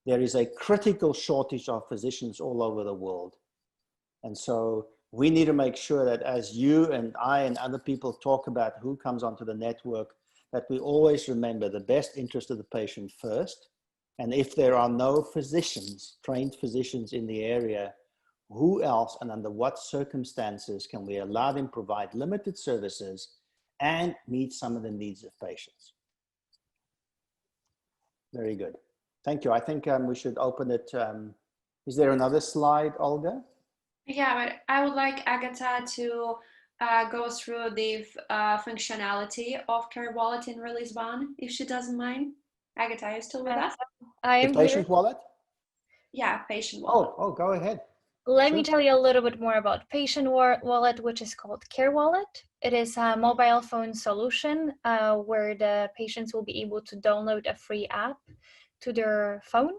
there is a critical shortage of physicians all over the world. And so we need to make sure that as you and I and other people talk about who comes onto the network, that we always remember the best interest of the patient first. And if there are no physicians, trained physicians in the area, who else and under what circumstances can we allow them to provide limited services and meet some of the needs of patients? Very good. Thank you. I think we should open it. Is there another slide, Olga? Yeah, but I would like Agatha to go through the functionality of Care Wallet in Release 1, if she doesn't mind. Agatha, are you still with us? I am the patient here. wallet? Yeah, patient wallet. Oh, go ahead. Let me tell you a little bit more about Patient Wallet, which is called Care Wallet. It is a mobile phone solution where the patients will be able to download a free app to their phone.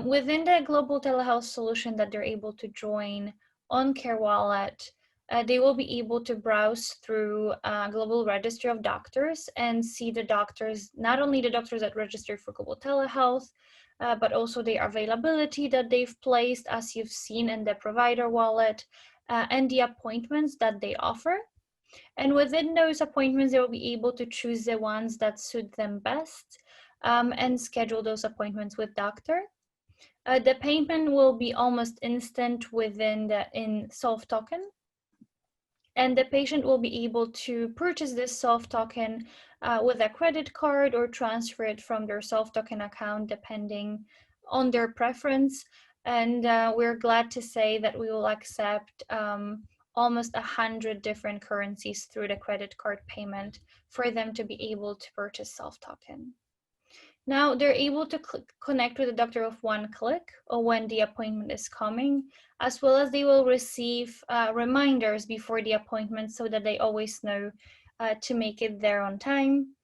Within the Global Telehealth solution that they're able to join on Care Wallet, they will be able to browse through a global registry of doctors and see the doctors, not only the doctors that registered for Global Telehealth, but also the availability that they've placed, as you've seen in the provider wallet, and the appointments that they offer. And within those appointments, they will be able to choose the ones that suit them best and schedule those appointments with doctor. The payment will be almost instant in Solve token. And the patient will be able to purchase this Solve token with a credit card or transfer it from their Solve token account, depending on their preference. And we're glad to say that we will accept almost 100 different currencies through the credit card payment for them to be able to purchase Solve token. Now they're able to connect with the doctor of one click or when the appointment is coming, as well as they will receive reminders before the appointment so that they always know to make it there on time.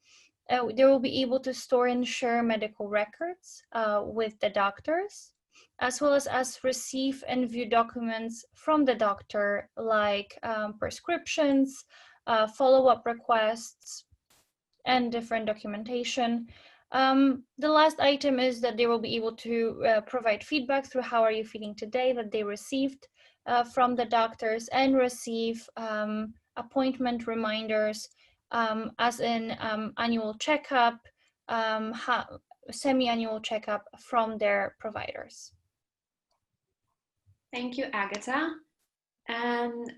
They will be able to store and share medical records with the doctors, as well as receive and view documents from the doctor like prescriptions, follow-up requests, and different documentation. The last item is that they will be able to provide feedback through how are you feeling today that they received from the doctors, and receive appointment reminders as in annual checkup, semi-annual checkup from their providers. Thank you, Agatha. And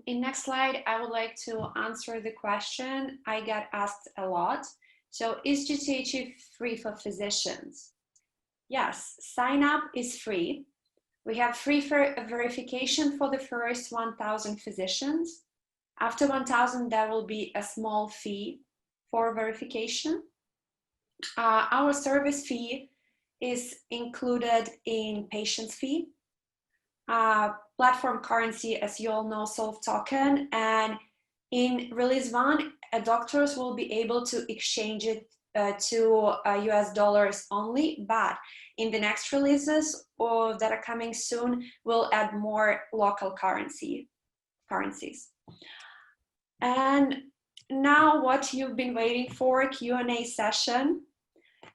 in next slide, I would like to answer the question I get asked a lot. So is GTHE free for physicians? Yes, sign up is free. We have free verification for the first 1,000 physicians. After 1,000, there will be a small fee for verification. Our service fee is included in patient's fee. Platform currency, as you all know, Solve token, and in release 1, doctors will be able to exchange it to US dollars only, but in the next releases that are coming soon, we'll add more local currencies. And now what you've been waiting for, Q&A session.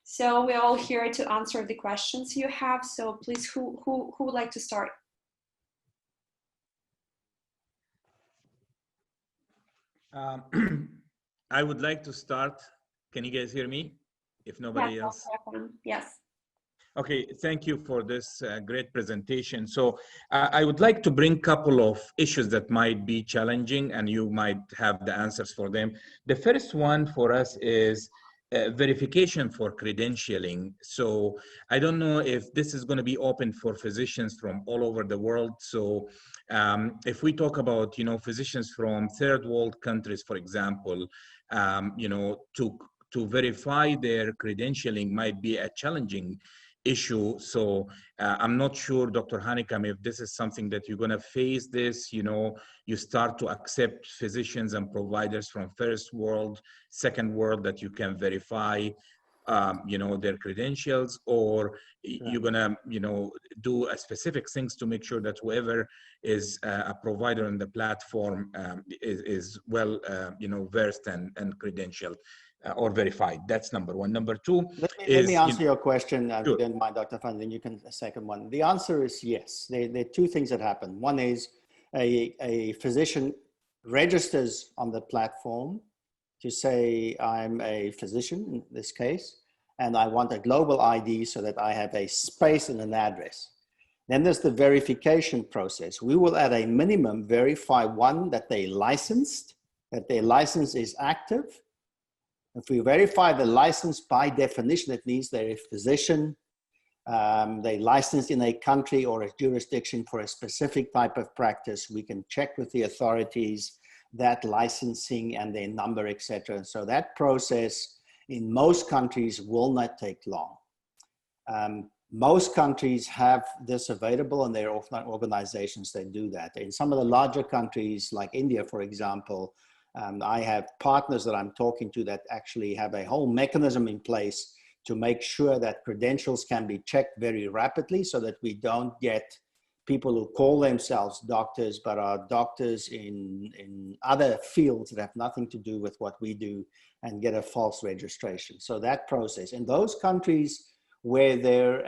So we're all here to answer the questions you have. So please, who would like to start? I would like to start. Can you guys hear me? If nobody else. Yes. Okay, thank you for this great presentation. So I would like to bring a couple of issues that might be challenging and you might have the answers for them. The first one for us is verification for credentialing. So I don't know if this is going to be open for physicians from all over the world. So if we talk about, physicians from third world countries, for example, to verify their credentialing might be a challenging issue. So I'm not sure, Dr. Hanikam, if this is something that you're going to face this, you start to accept physicians and providers from first world, second world that you can verify, their credentials, or you're going to, do a specific things to make sure that whoever is a provider on the platform is well, versed and credentialed. Or verified. That's number one. Number two let me answer your question, if sure. you don't mind, Dr. Fan, then you can a second one. The answer is yes. There are two things that happen. One is a physician registers on the platform to say, I'm a physician in this case, and I want a global ID so that I have a space and an address. Then there's the verification process. We will at a minimum verify, one, that they licensed, that their license is active. If we verify the license, by definition, it means they're a physician, they licensed in a country or a jurisdiction for a specific type of practice. We can check with the authorities that licensing and their number, etc. So that process in most countries will not take long. Most countries have this available and there are organizations that do that. In some of the larger countries like India, for example, I have partners that I'm talking to that actually have a whole mechanism in place to make sure that credentials can be checked very rapidly so that we don't get people who call themselves doctors but are doctors in other fields that have nothing to do with what we do and get a false registration. So that process in those countries where there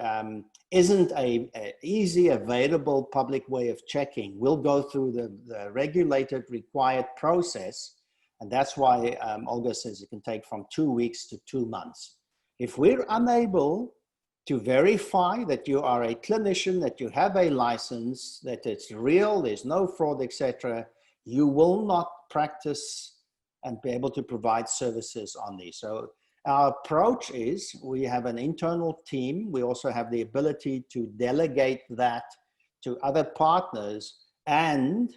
isn't an easy available public way of checking, we'll go through the regulated required process. And that's why Olga says it can take from 2 weeks to 2 months. If we're unable to verify that you are a clinician, that you have a license, that it's real, there's no fraud, etc., you will not practice and be able to provide services on these. So our approach is we have an internal team. We also have the ability to delegate that to other partners, and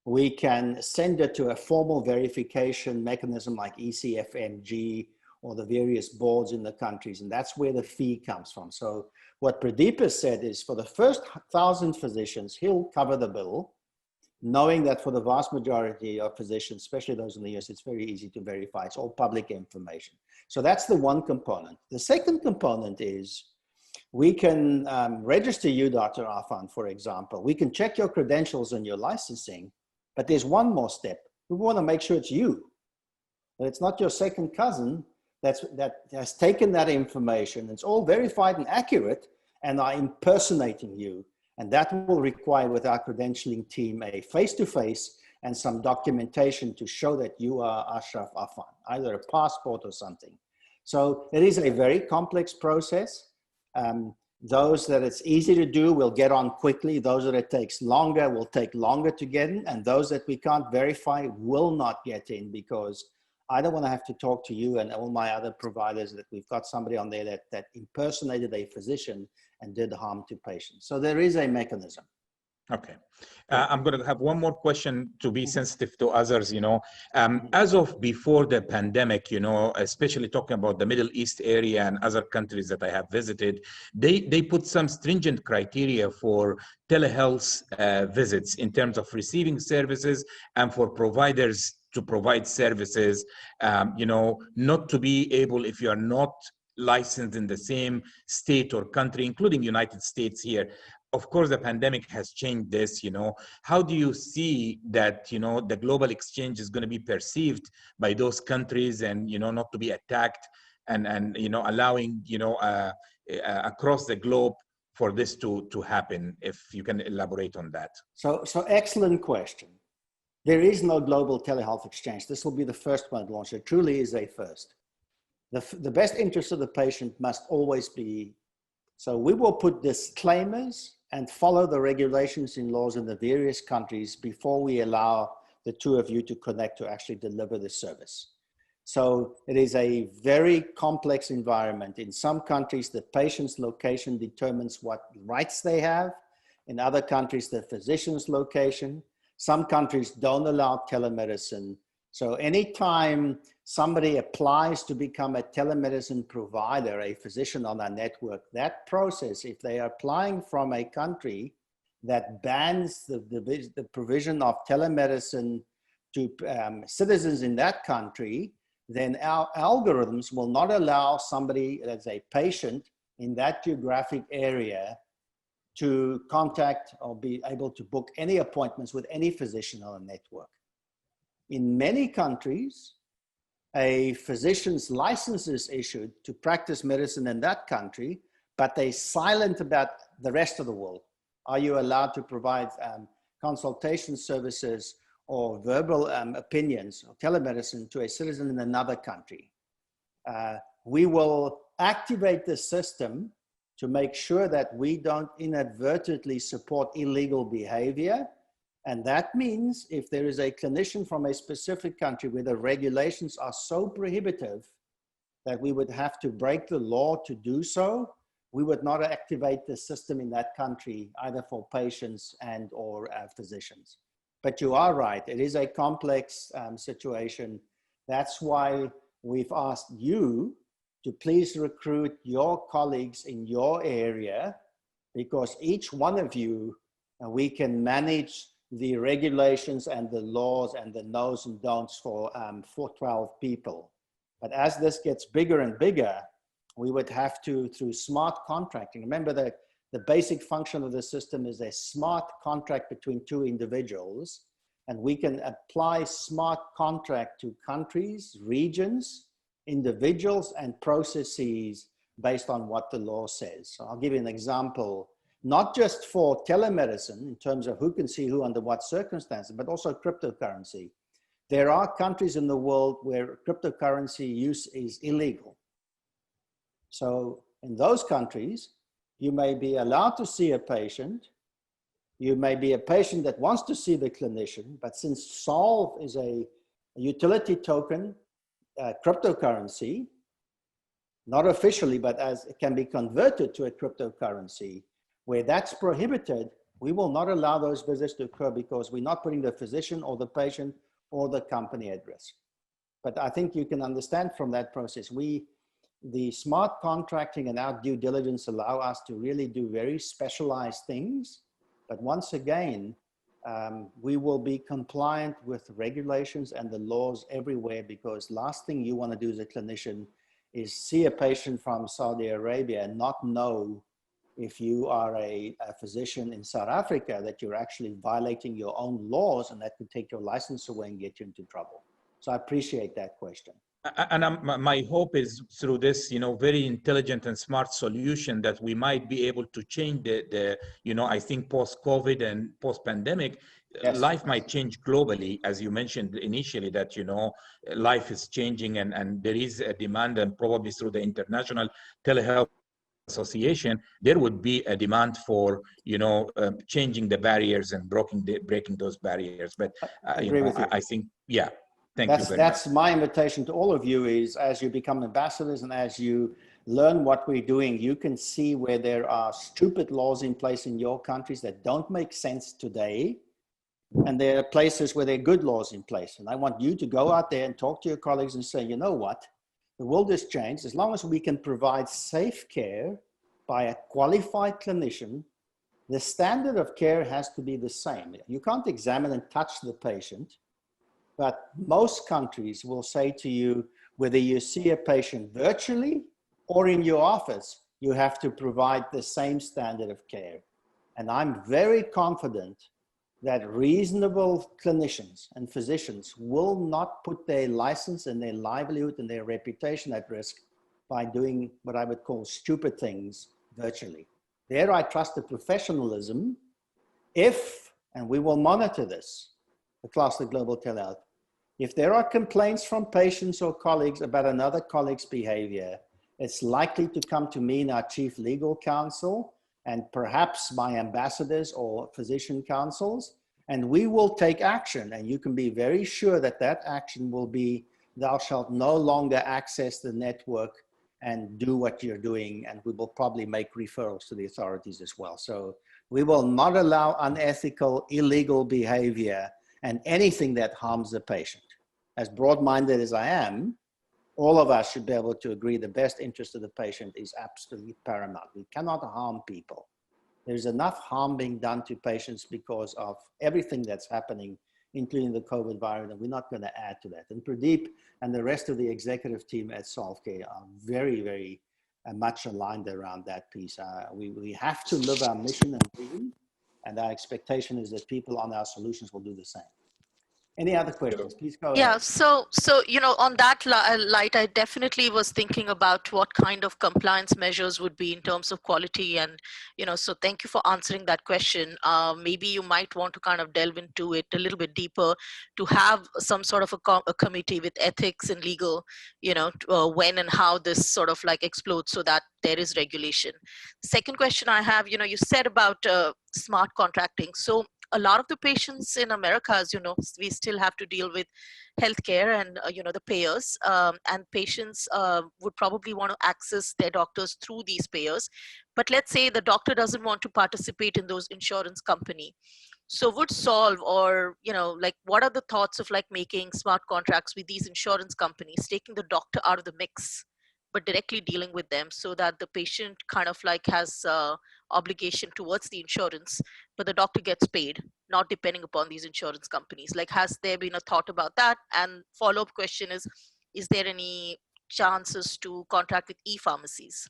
we can send it to a formal verification mechanism like ECFMG or the various boards in the countries, and that's where the fee comes from. So what Pradeep has said is for the first 1,000 physicians, he'll cover the bill, knowing that for the vast majority of physicians, especially those in the US, it's very easy to verify. It's all public information. So that's the one component. The second component is we can register you, Dr. Afan, for example. We can check your credentials and your licensing, but there's one more step. We want to make sure it's you, that it's not your second cousin that has taken that information. It's all verified and accurate and are impersonating you. And that will require with our credentialing team a face-to-face and some documentation to show that you are Ashraf Afan, either a passport or something. So it is a very complex process. Those that it's easy to do will get on quickly. Those that it takes longer will take longer to get in. And those that we can't verify will not get in, because I don't want to have to talk to you and all my other providers that we've got somebody on there that impersonated a physician and did harm to patients. So there is a mechanism. Okay. I'm going to have one more question to be sensitive to others, as of before the pandemic, especially talking about the Middle East area and other countries that I have visited, they put some stringent criteria for telehealth visits in terms of receiving services and for providers to provide services, not to be able, if you are not licensed in the same state or country, including United States here. Of course, the pandemic has changed this, How do you see that, the global exchange is going to be perceived by those countries and, not to be attacked and allowing, across the globe for this to happen, if you can elaborate on that? So excellent question. There is no Global Telehealth Exchange. This will be the first one launched. It truly is a first. The best interest of the patient must always be, so we will put disclaimers and follow the regulations and laws in the various countries before we allow the two of you to connect to actually deliver the service. So it is a very complex environment. In some countries, the patient's location determines what rights they have. In other countries, the physician's location. Some countries don't allow telemedicine. So anytime somebody applies to become a telemedicine provider, a physician on our network, that process, if they are applying from a country that bans the provision of telemedicine to citizens in that country, then our algorithms will not allow somebody as a patient in that geographic area to contact or be able to book any appointments with any physician on a network. In many countries, a physician's license is issued to practice medicine in that country, but they're silent about the rest of the world. Are you allowed to provide consultation services or verbal opinions or telemedicine to a citizen in another country? We will activate the system to make sure that we don't inadvertently support illegal behavior. And that means if there is a clinician from a specific country where the regulations are so prohibitive that we would have to break the law to do so, we would not activate the system in that country, either for patients and or physicians. But you are right, it is a complex situation. That's why we've asked you to please recruit your colleagues in your area, because each one of you, we can manage the regulations and the laws and the no's and don'ts for 12 people. But as this gets bigger and bigger, we would have to, through smart contracting, remember that the basic function of the system is a smart contract between two individuals, and we can apply smart contract to countries, regions, individuals, and processes based on what the law says. So I'll give you an example. Not just for telemedicine in terms of who can see who under what circumstances, but also cryptocurrency. There are countries in the world where cryptocurrency use is illegal. So in those countries, you may be allowed to see a patient. You may be a patient that wants to see the clinician, but since Solve is a utility token cryptocurrency, not officially, but as it can be converted to a cryptocurrency, where that's prohibited, we will not allow those visits to occur because we're not putting the physician or the patient or the company at risk. But I think you can understand from that process, the smart contracting and our due diligence allow us to really do very specialized things. But once again, we will be compliant with regulations and the laws everywhere, because last thing you want to do as a clinician is see a patient from Saudi Arabia and not know, if you are a physician in South Africa, that you're actually violating your own laws, and that could take your license away and get you into trouble. So I appreciate that question. And my hope is through this, very intelligent and smart solution that we might be able to change I think post-COVID and post-pandemic, Yes. Life might change globally, as you mentioned initially, that, life is changing and there is a demand, and probably through the International Telehealth Association, there would be a demand for, changing the barriers and breaking those barriers. But, I agree with you. I think, yeah. Thank you very That's much. my invitation to all of you, is as you become ambassadors and as you learn what we're doing, you can see where there are stupid laws in place in your countries that don't make sense today. And there are places where there are good laws in place. And I want you to go out there and talk to your colleagues and say, you know what, the world has changed. As long as we can provide safe care by a qualified clinician, the standard of care has to be the same. You can't examine and touch the patient. But most countries will say to you, whether you see a patient virtually or in your office, you have to provide the same standard of care. And I'm very confident that reasonable clinicians and physicians will not put their license and their livelihood and their reputation at risk by doing what I would call stupid things virtually. There I trust the professionalism if, and we will monitor this, across the Global Telehealth, if there are complaints from patients or colleagues about another colleague's behavior, it's likely to come to me and our chief legal counsel, and perhaps my ambassadors or physician councils, and we will take action. And you can be very sure that that action will be, thou shalt no longer access the network and do what you're doing, and we will probably make referrals to the authorities as well. So we will not allow unethical, illegal behavior and anything that harms the patient. As broad-minded as I am, all of us should be able to agree the best interest of the patient is absolutely paramount. We cannot harm people. There's enough harm being done to patients because of everything that's happening, including the COVID virus, and we're not going to add to that. And Pradeep and the rest of the executive team at Solve.Care are very, very much aligned around that piece. We have to live our mission and vision, and our expectation is that people on our solutions will do the same. Any other questions? Please go ahead. Yeah, so on that light, I definitely was thinking about what kind of compliance measures would be in terms of quality, and so thank you for answering that question. Maybe you might want to kind of delve into it a little bit deeper, to have some sort of a committee with ethics and legal, when and how this sort of like explodes, so that there is regulation. Second question I have, you said about smart contracting. So a lot of the patients in America, as you know, we still have to deal with healthcare and the payers, and patients would probably want to access their doctors through these payers. But let's say the doctor doesn't want to participate in those insurance company. So would Solve, or like, what are the thoughts of like making smart contracts with these insurance companies, taking the doctor out of the mix, but directly dealing with them, so that the patient kind of like has obligation towards the insurance, but the doctor gets paid, not depending upon these insurance companies? Like, has there been a thought about that? And follow-up question is there any chances to contract with e-pharmacies,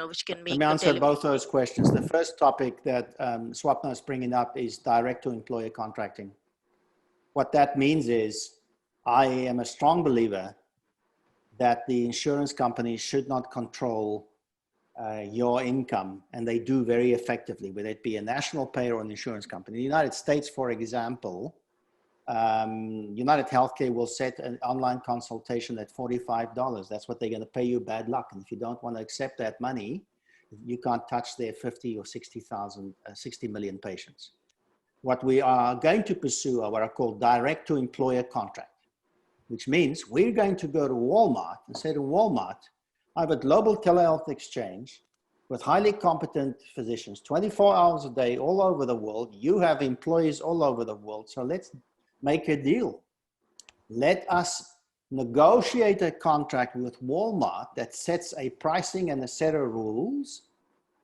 which can make Let me answer both those questions. The first topic that Swapna is bringing up is direct-to-employer contracting. What that means is, I am a strong believer that the insurance companies should not control your income, and they do very effectively, whether it be a national payer or an insurance company. In the United States, for example, United Healthcare will set an online consultation at $45. That's what they're going to pay you, bad luck. And if you don't want to accept that money, you can't touch their 50 or 60 million patients. What we are going to pursue are what are called direct-to-employer contracts, which means we're going to go to Walmart and say to Walmart, I have a global telehealth exchange with highly competent physicians, 24 hours a day, all over the world. You have employees all over the world. So let's make a deal. let us negotiate a contract with Walmart that sets a pricing and a set of rules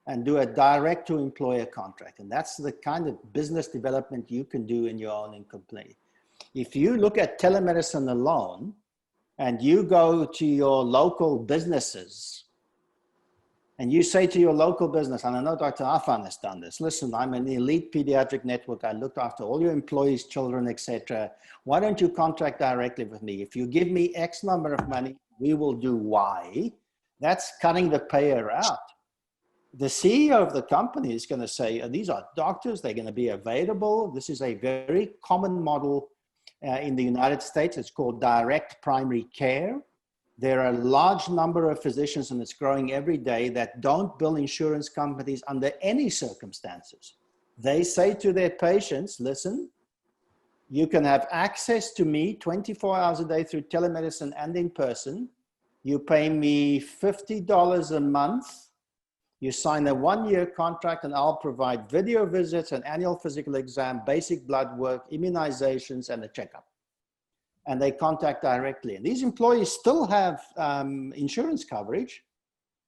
and do a direct to employer contract. And that's the kind of business development you can do in your own company. If you look at telemedicine alone and you go to your local businesses and you say to your local business, and I know Dr. Afan has done this, listen, I'm an elite pediatric network. I looked after all your employees, children, etc. Why don't you contract directly with me? If you give me X number of money, we will do Y. That's cutting the payer out. The CEO of the company is going to say, these are doctors, they're going to be available. This is a very common model in the United States. It's called direct primary care. There are a large number of physicians, and it's growing every day, that don't bill insurance companies under any circumstances. They say to their patients, listen, you can have access to me 24 hours a day through telemedicine and in person. You pay me $50 a month. You sign a 1-year contract, and I'll provide video visits, an annual physical exam, basic blood work, immunizations, and a checkup. And they contact directly. And these employees still have insurance coverage,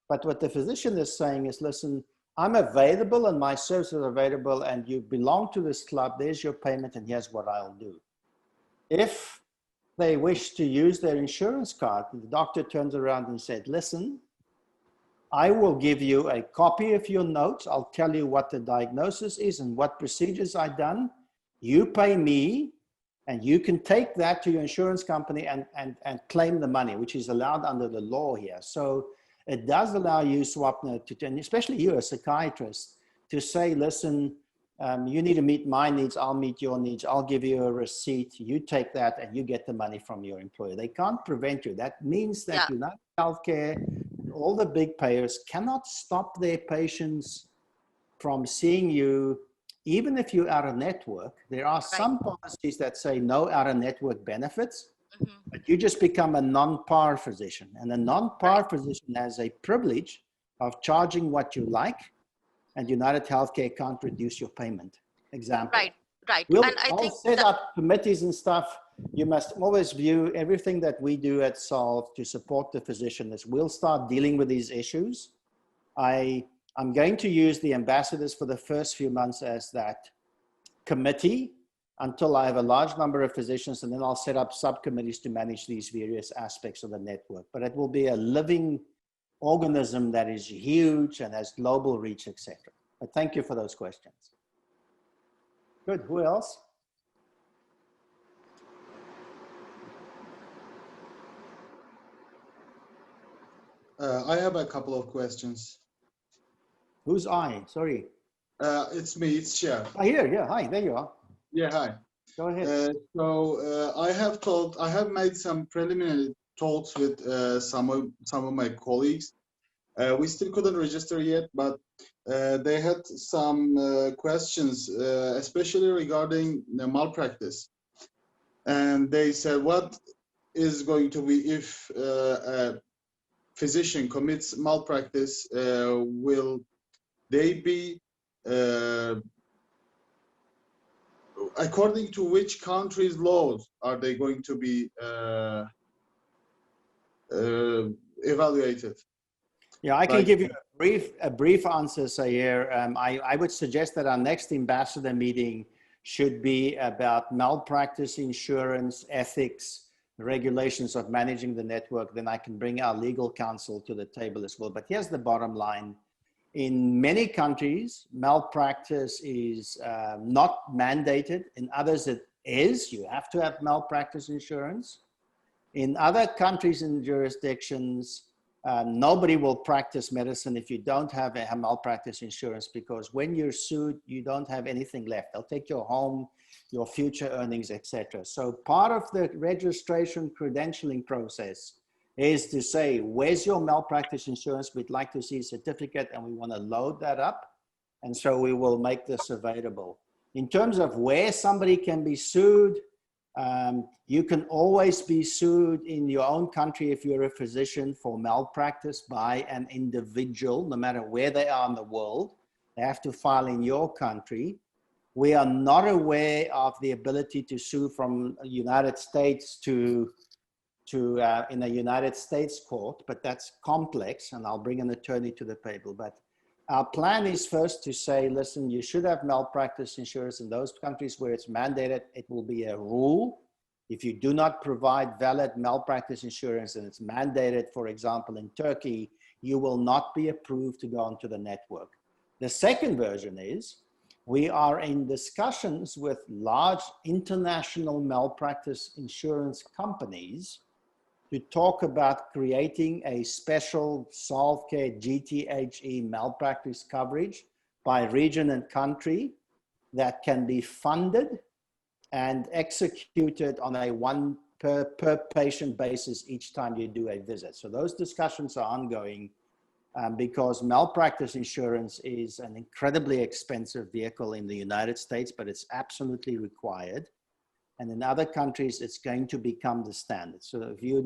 but what the physician is saying is, listen, I'm available and my services are available, and you belong to this club, there's your payment, and here's what I'll do. If they wish to use their insurance card, the doctor turns around and said, listen, I will give you a copy of your notes. I'll tell you what the diagnosis is and what procedures I've done. You pay me, and you can take that to your insurance company and claim the money, which is allowed under the law here. So it does allow you, Swapna, and especially you, a psychiatrist, to say, listen, you need to meet my needs, I'll meet your needs, I'll give you a receipt, you take that, and you get the money from your employer. They can't prevent you. That means that United Healthcare, all the big payers cannot stop their patients from seeing you. Even if you're out of network, there are some policies that say no out of network benefits, but you just become a non-par physician. And a non-par physician has a privilege of charging what you like, and United Healthcare can't reduce your payment. Example. Right. We'll And I all think set up committees and stuff. You must always view everything that we do at Solve to support the physician as we'll start dealing with these issues. I'm going to use the ambassadors for the first few months as that committee until I have a large number of physicians, and then I'll set up subcommittees to manage these various aspects of the network. But it will be a living organism that is huge and has global reach, etc. But thank you for those questions. Good, who else? I have a couple of questions. Who's I? Sorry. It's me, it's Shia. Here, yeah, hi, there you are. Yeah, hi. Go ahead. I have made some preliminary talks with some of my colleagues. We still couldn't register yet, but they had some questions, especially regarding the malpractice. And they said, what is going to be if a physician commits malpractice, will they be, according to which country's laws are they going to be evaluated? Yeah, I can give you a brief answer, Sayer. I would suggest that our next ambassador meeting should be about malpractice insurance, ethics, regulations of managing the network. Then I can bring our legal counsel to the table as well. But here's the bottom line. In many countries, malpractice is not mandated. In others, it is. You have to have malpractice insurance. In other countries and jurisdictions, nobody will practice medicine if you don't have a malpractice insurance, because when you're sued, you don't have anything left. They'll take your home, your future earnings, etc. So part of the registration credentialing process is to say, where's your malpractice insurance? We'd like to see a certificate, and we want to load that up. And so we will make this available. In terms of where somebody can be sued, you can always be sued in your own country if you're a physician for malpractice by an individual, no matter where they are in the world. They have to file in your country. We are not aware of the ability to sue from the United States to in a United States court, but that's complex, and I'll bring an attorney to the table. But our plan is first to say, listen, you should have malpractice insurance in those countries where it's mandated. It will be a rule. If you do not provide valid malpractice insurance and it's mandated, for example, in Turkey, you will not be approved to go onto the network. The second version is we are in discussions with large international malpractice insurance companies to talk about creating a special Solve.Care GTHE malpractice coverage by region and country that can be funded and executed on a one per patient basis each time you do a visit. So those discussions are ongoing because malpractice insurance is an incredibly expensive vehicle in the United States, but it's absolutely required. And in other countries, it's going to become the standard. So if you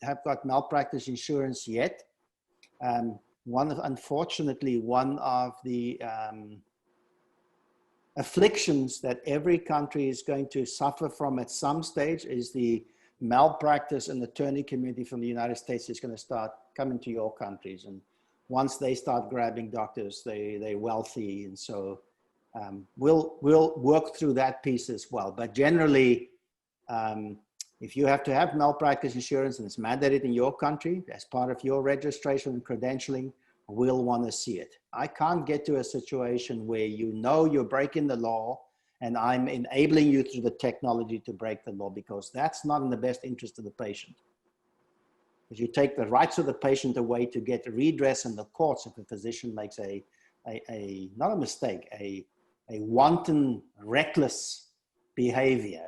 have got malpractice insurance yet, unfortunately, one of the afflictions that every country is going to suffer from at some stage is the malpractice and attorney community from the United States is going to start coming to your countries. And once they start grabbing doctors, they're wealthy. And so we'll work through that piece as well. But generally, if you have to have malpractice insurance and it's mandated in your country as part of your registration and credentialing, we'll want to see it. I can't get to a situation where you know you're breaking the law and I'm enabling you through the technology to break the law, because that's not in the best interest of the patient. Because you take the rights of the patient away to get redress in the courts if a physician makes not a mistake, a wanton, reckless behavior.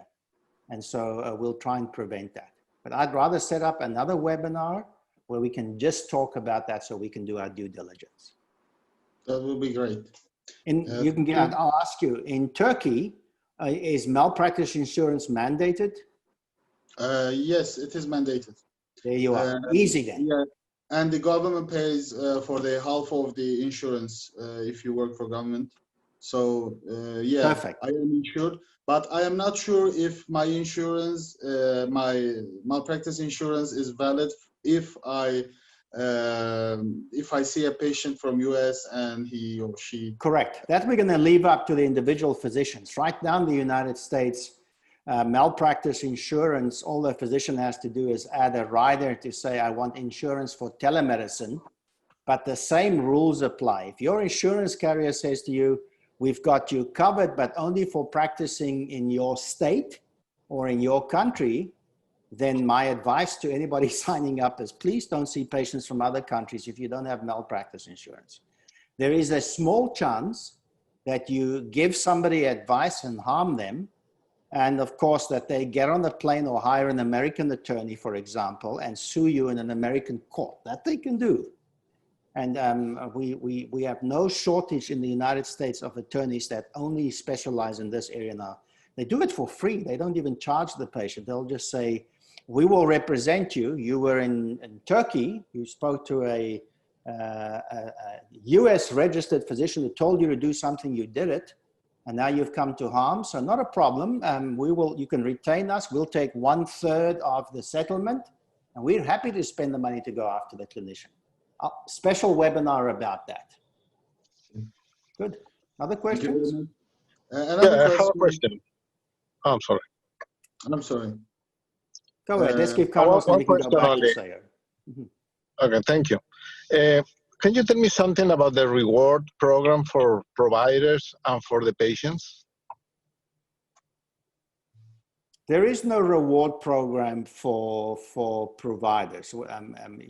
And so we'll try and prevent that. But I'd rather set up another webinar where we can just talk about that so we can do our due diligence. That would be great. I'll ask you, in Turkey, is malpractice insurance mandated? Yes, it is mandated. There you are. Easy then. Yeah, and the government pays for the half of the insurance if you work for government. So yeah, perfect. I am insured, but I am not sure if my insurance, my malpractice insurance is valid if I see a patient from US and he or she. Correct. That we're going to leave up to the individual physicians. Right now in the United States, malpractice insurance, all the physician has to do is add a rider to say, I want insurance for telemedicine, but the same rules apply. If your insurance carrier says to you, we've got you covered, but only for practicing in your state or in your country, then my advice to anybody signing up is please don't see patients from other countries if you don't have malpractice insurance. There is a small chance that you give somebody advice and harm them. And of course, that they get on the plane or hire an American attorney, for example, and sue you in an American court. That they can do. And we have no shortage in the United States of attorneys that only specialize in this area now. They do it for free. They don't even charge the patient. They'll just say, we will represent you. You were in Turkey. You spoke to a US registered physician who told you to do something, you did it. And now you've come to harm, so not a problem. You can retain us. We'll take 1/3 of the settlement, and we're happy to spend the money to go after the clinician. Special webinar about that. Good. Other questions? I have a question. Oh, I'm sorry. I'm sorry. Go ahead. Let's give Carlos and we can go back to Sayer. Okay, thank you. Can you tell me something about the reward program for providers and for the patients? There is no reward program for providers.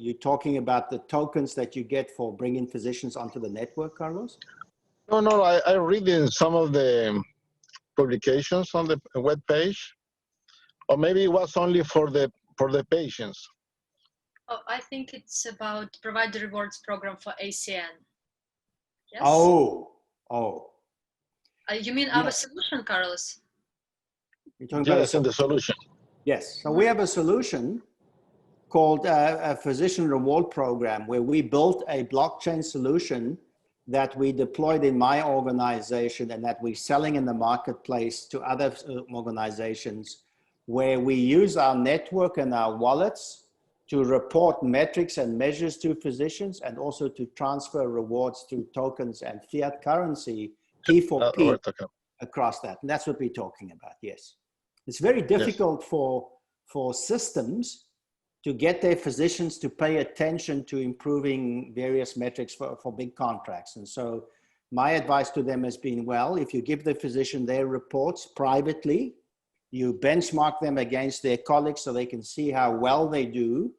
You're talking about the tokens that you get for bringing physicians onto the network, Carlos? No, I read in some of the publications on the web page, or maybe it was only for the patients. Oh, I think it's about provide the rewards program for ACN. Yes? Oh. You mean our solution, Carlos? You're talking about the solution. Yes. So we have a solution called a physician reward program where we built a blockchain solution that we deployed in my organization and that we're selling in the marketplace to other organizations, where we use our network and our wallets to report metrics and measures to physicians, and also to transfer rewards through tokens and fiat currency, P4P, across that. And that's what we're talking about, yes. It's very difficult for systems to get their physicians to pay attention to improving various metrics for big contracts. And so my advice to them has been, well, if you give the physician their reports privately, you benchmark them against their colleagues so they can see how well they do,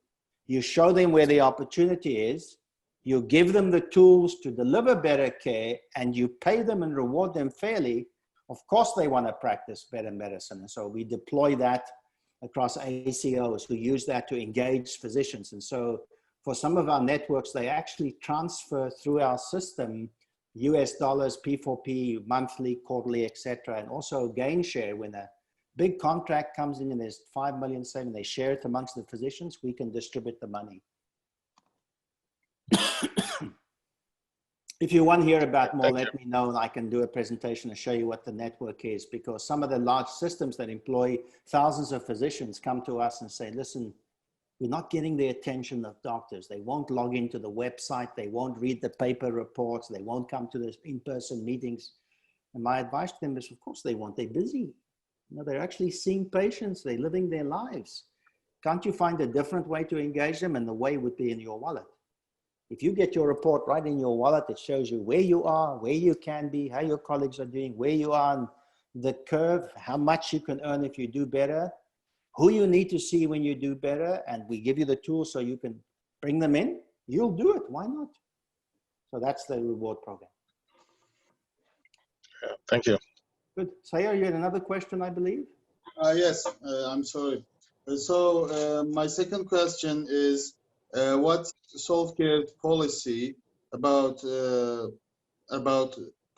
you show them where the opportunity is, you give them the tools to deliver better care, and you pay them and reward them fairly, of course they want to practice better medicine. And so we deploy that across ACOs who use that to engage physicians. And so for some of our networks, they actually transfer through our system US dollars, P4P, monthly, quarterly, etc., and also gain share. When a big contract comes in and there's 5 million saving, they share it amongst the physicians, we can distribute the money. If you want to hear about more, let me know and I can do a presentation and show you what the network is, because some of the large systems that employ thousands of physicians come to us and say, listen, we're not getting the attention of doctors. They won't log into the website. They won't read the paper reports. They won't come to the in-person meetings. And my advice to them is, of course they won't. They're busy. You know, they're actually seeing patients. They're living their lives. Can't you find a different way to engage them? And the way would be in your wallet. If you get your report right in your wallet, it shows you where you are, where you can be, how your colleagues are doing, where you are on the curve, how much you can earn if you do better, who you need to see when you do better, and we give you the tools so you can bring them in, you'll do it. Why not? So that's the reward program. Thank you. Good. Sayar, you had another question, I believe? Yes, I'm sorry. So my second question is, what's Solve.Care's policy about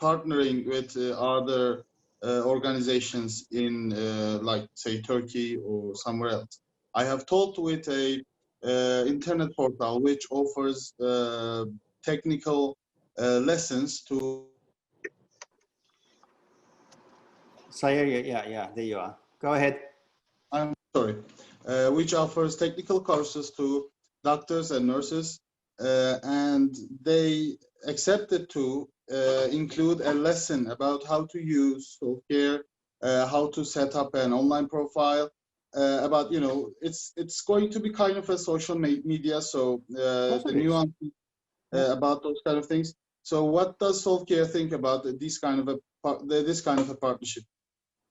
partnering with other organizations in, like, say, Turkey or somewhere else? I have talked with a internet portal which offers technical lessons to. Sayar, yeah, there you are. Go ahead. I'm sorry. Which offers technical courses to doctors and nurses, and they accepted to include a lesson about how to use Solve.Care, how to set up an online profile, about, you know, it's going to be kind of a social media, so the nuances about those kind of things. So what does Solve.Care think about this kind of a partnership?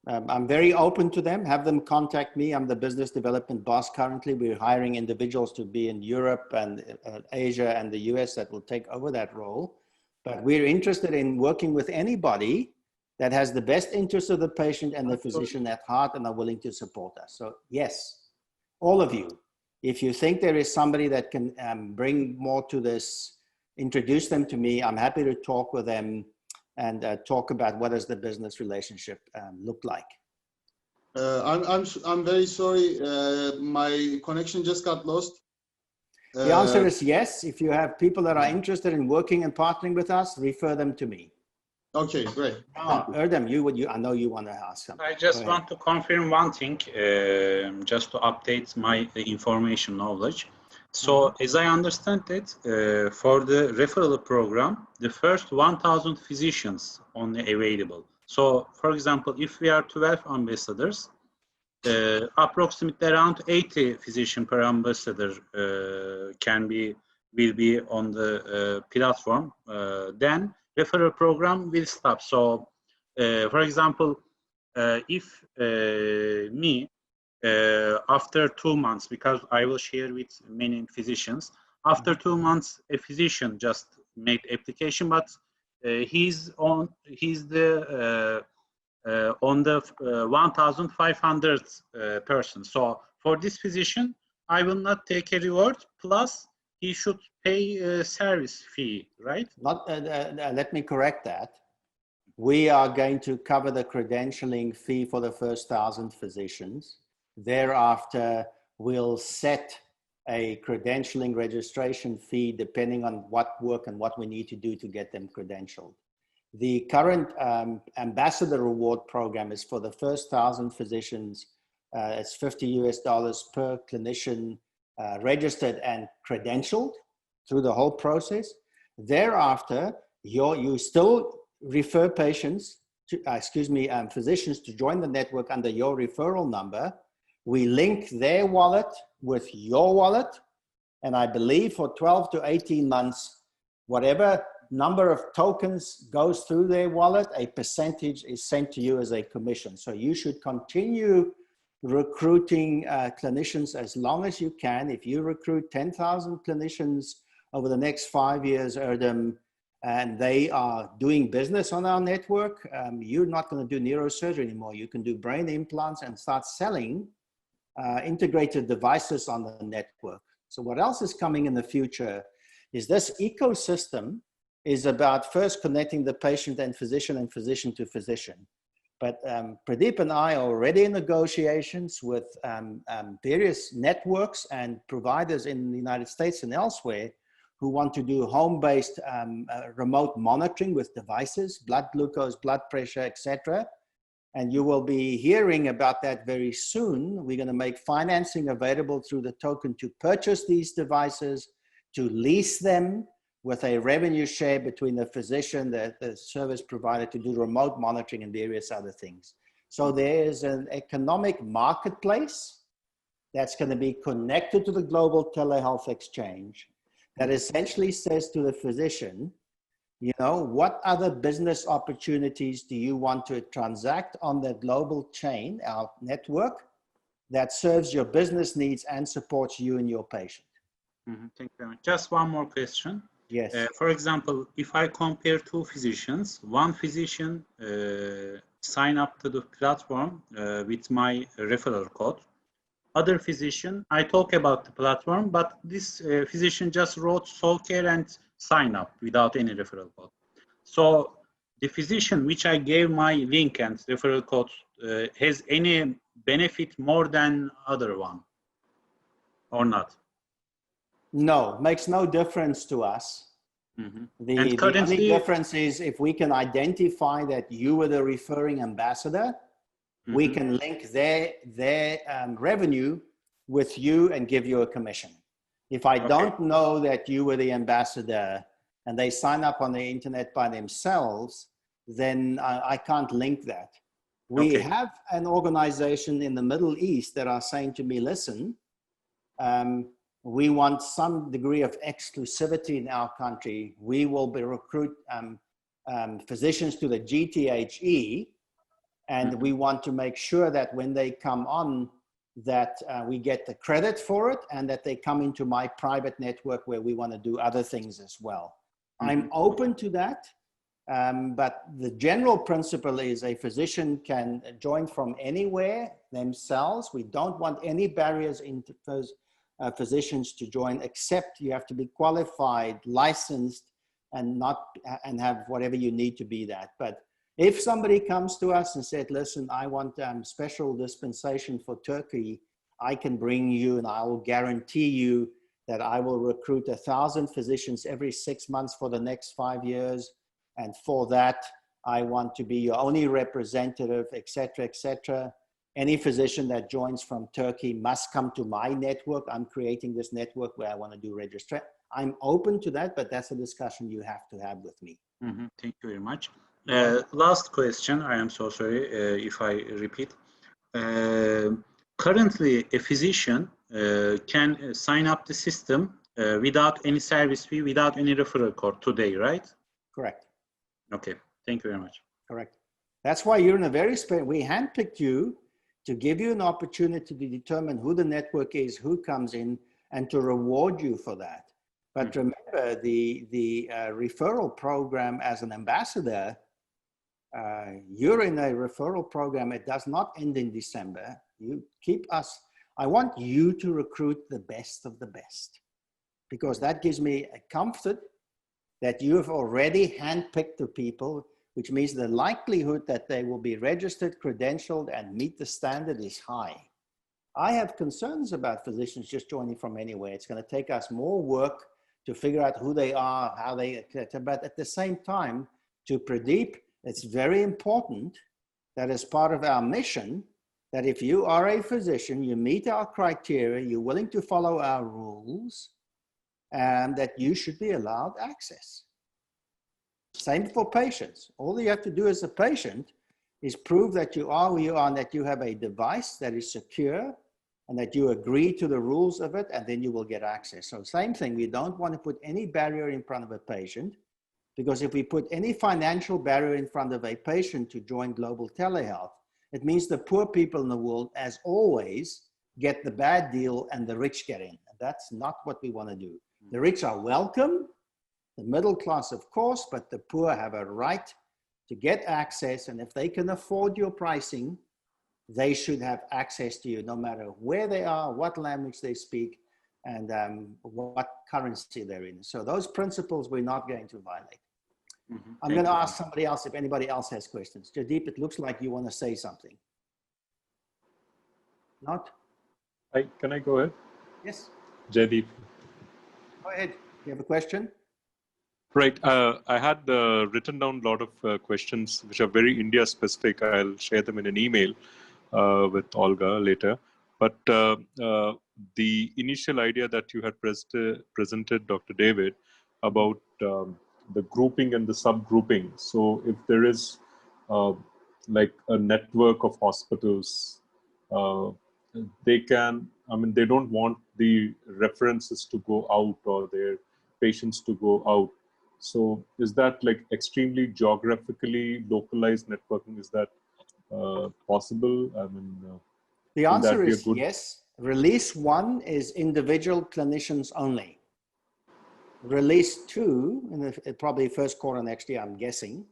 I'm very open to them. Have them contact me. I'm the business development boss currently. We're hiring individuals to be in Europe and Asia and the US that will take over that role. But we're interested in working with anybody that has the best interest of the patient and the physician at heart and are willing to support us. So yes, all of you, if you think there is somebody that can bring more to this, introduce them to me. I'm happy to talk with them and talk about what does the business relationship look like. I'm very sorry, my connection just got lost. The answer is yes. If you have people that are interested in working and partnering with us, refer them to me. Okay, great. Erdem, I know you want to ask something. I just want to confirm one thing, just to update my information knowledge. So as I understand it, for the referral program, the first 1,000 physicians only available. So for example, if we are 12 ambassadors, approximately around 80 physician per ambassador will be on the platform. Then referral program will stop. So for example, if me, after 2 months, because I will share with many physicians, after 2 months, a physician just made application, but he's on the 1,500 person. So for this physician, I will not take a reward, plus he should pay a service fee, right? Let me correct that. We are going to cover the credentialing fee for the first 1,000 physicians. Thereafter, we'll set a credentialing registration fee depending on what work and what we need to do to get them credentialed. The current ambassador reward program is for the first 1,000 physicians. It's $50 per clinician registered and credentialed through the whole process. Thereafter, you still refer patients to, physicians to join the network under your referral number. We link their wallet with your wallet. And I believe for 12 to 18 months, whatever number of tokens goes through their wallet, a percentage is sent to you as a commission. So you should continue recruiting clinicians as long as you can. If you recruit 10,000 clinicians over the next 5 years, Erdem, and they are doing business on our network, you're not going to do neurosurgery anymore. You can do brain implants and start selling integrated devices on the network. So what else is coming in the future is this ecosystem is about first connecting the patient and physician to physician. But Pradeep and I are already in negotiations with various networks and providers in the United States and elsewhere who want to do home-based remote monitoring with devices, blood glucose, blood pressure, etc. And you will be hearing about that very soon. We're going to make financing available through the token to purchase these devices, to lease them with a revenue share between the physician, the service provider, to do remote monitoring and various other things. So there's an economic marketplace that's going to be connected to the Global Telehealth Exchange that essentially says to the physician, you know, what other business opportunities do you want to transact on the global chain, our network, that serves your business needs and supports you and your patient? Mm-hmm. Thank you very much. Just one more question. Yes. For example, if I compare two physicians, one physician sign up to the platform with my referral code. Other physician, I talk about the platform, but this physician just wrote Solve.Care and sign up without any referral code. So the physician which I gave my link and referral code has any benefit more than other one or not? No, makes no difference to us. Mm-hmm. The only difference is if we can identify that you were the referring ambassador, mm-hmm. we can link their revenue with you and give you a commission. If I don't know that you were the ambassador and they sign up on the internet by themselves, then I can't link that. We have an organization in the Middle East that are saying to me, listen, we want some degree of exclusivity in our country. We will recruit physicians to the GTHE, and we want to make sure that when they come on, that we get the credit for it and that they come into my private network where we want to do other things as well. I'm open to that, but the general principle is a physician can join from anywhere themselves. We don't want any barriers into physicians to join, except you have to be qualified, licensed, and have whatever you need to be that. But if somebody comes to us and said, listen, I want special dispensation for Turkey, I can bring you and I will guarantee you that I will recruit 1,000 physicians every 6 months for the next 5 years. And for that, I want to be your only representative, et cetera, et cetera. Any physician that joins from Turkey must come to my network. I'm creating this network where I want to do registration. I'm open to that, but that's a discussion you have to have with me. Mm-hmm. Thank you very much. Last question. I am so sorry if I repeat. Currently, a physician can sign up the system without any service fee, without any referral code today, right? Correct. Okay. Thank you very much. Correct. That's why you're in a very we handpicked you to give you an opportunity to determine who the network is, who comes in, and to reward you for that. But remember, the referral program as an ambassador, you're in a referral program. It does not end in December. You keep us. I want you to recruit the best of the best, because that gives me a comfort that you have already handpicked the people, which means the likelihood that they will be registered, credentialed, and meet the standard is high. I have concerns about physicians just joining from anywhere. It's going to take us more work to figure out who they are, how they, but at the same time, to Pradeep, it's very important that as part of our mission, that if you are a physician, you meet our criteria, you're willing to follow our rules, and that you should be allowed access. Same for patients. All you have to do as a patient is prove that you are who you are and that you have a device that is secure and that you agree to the rules of it, and then you will get access. So same thing, we don't want to put any barrier in front of a patient, because if we put any financial barrier in front of a patient to join Global Telehealth, it means the poor people in the world, as always, get the bad deal and the rich get in. That's not what we want to do. The rich are welcome, the middle class, of course, but the poor have a right to get access. And if they can afford your pricing, they should have access to you no matter where they are, what language they speak, and what currency they're in. So those principles we're not going to violate. Mm-hmm. I'm going to ask somebody else if anybody else has questions. Jadeep, it looks like you want to say something. Not? Can I go ahead? Yes. Jaideep. Go ahead. You have a question? Right. I had written down a lot of questions which are very India specific. I'll share them in an email with Olga later. But the initial idea that you had presented, Dr. David, about the grouping and the subgrouping. So if there is like a network of hospitals, they can, I mean, they don't want the references to go out or their patients to go out. So is that like extremely geographically localized networking? Is that possible? I mean, the answer is yes. Release 1 is individual clinicians only. Release 2, in the probably first quarter next year, I'm guessing,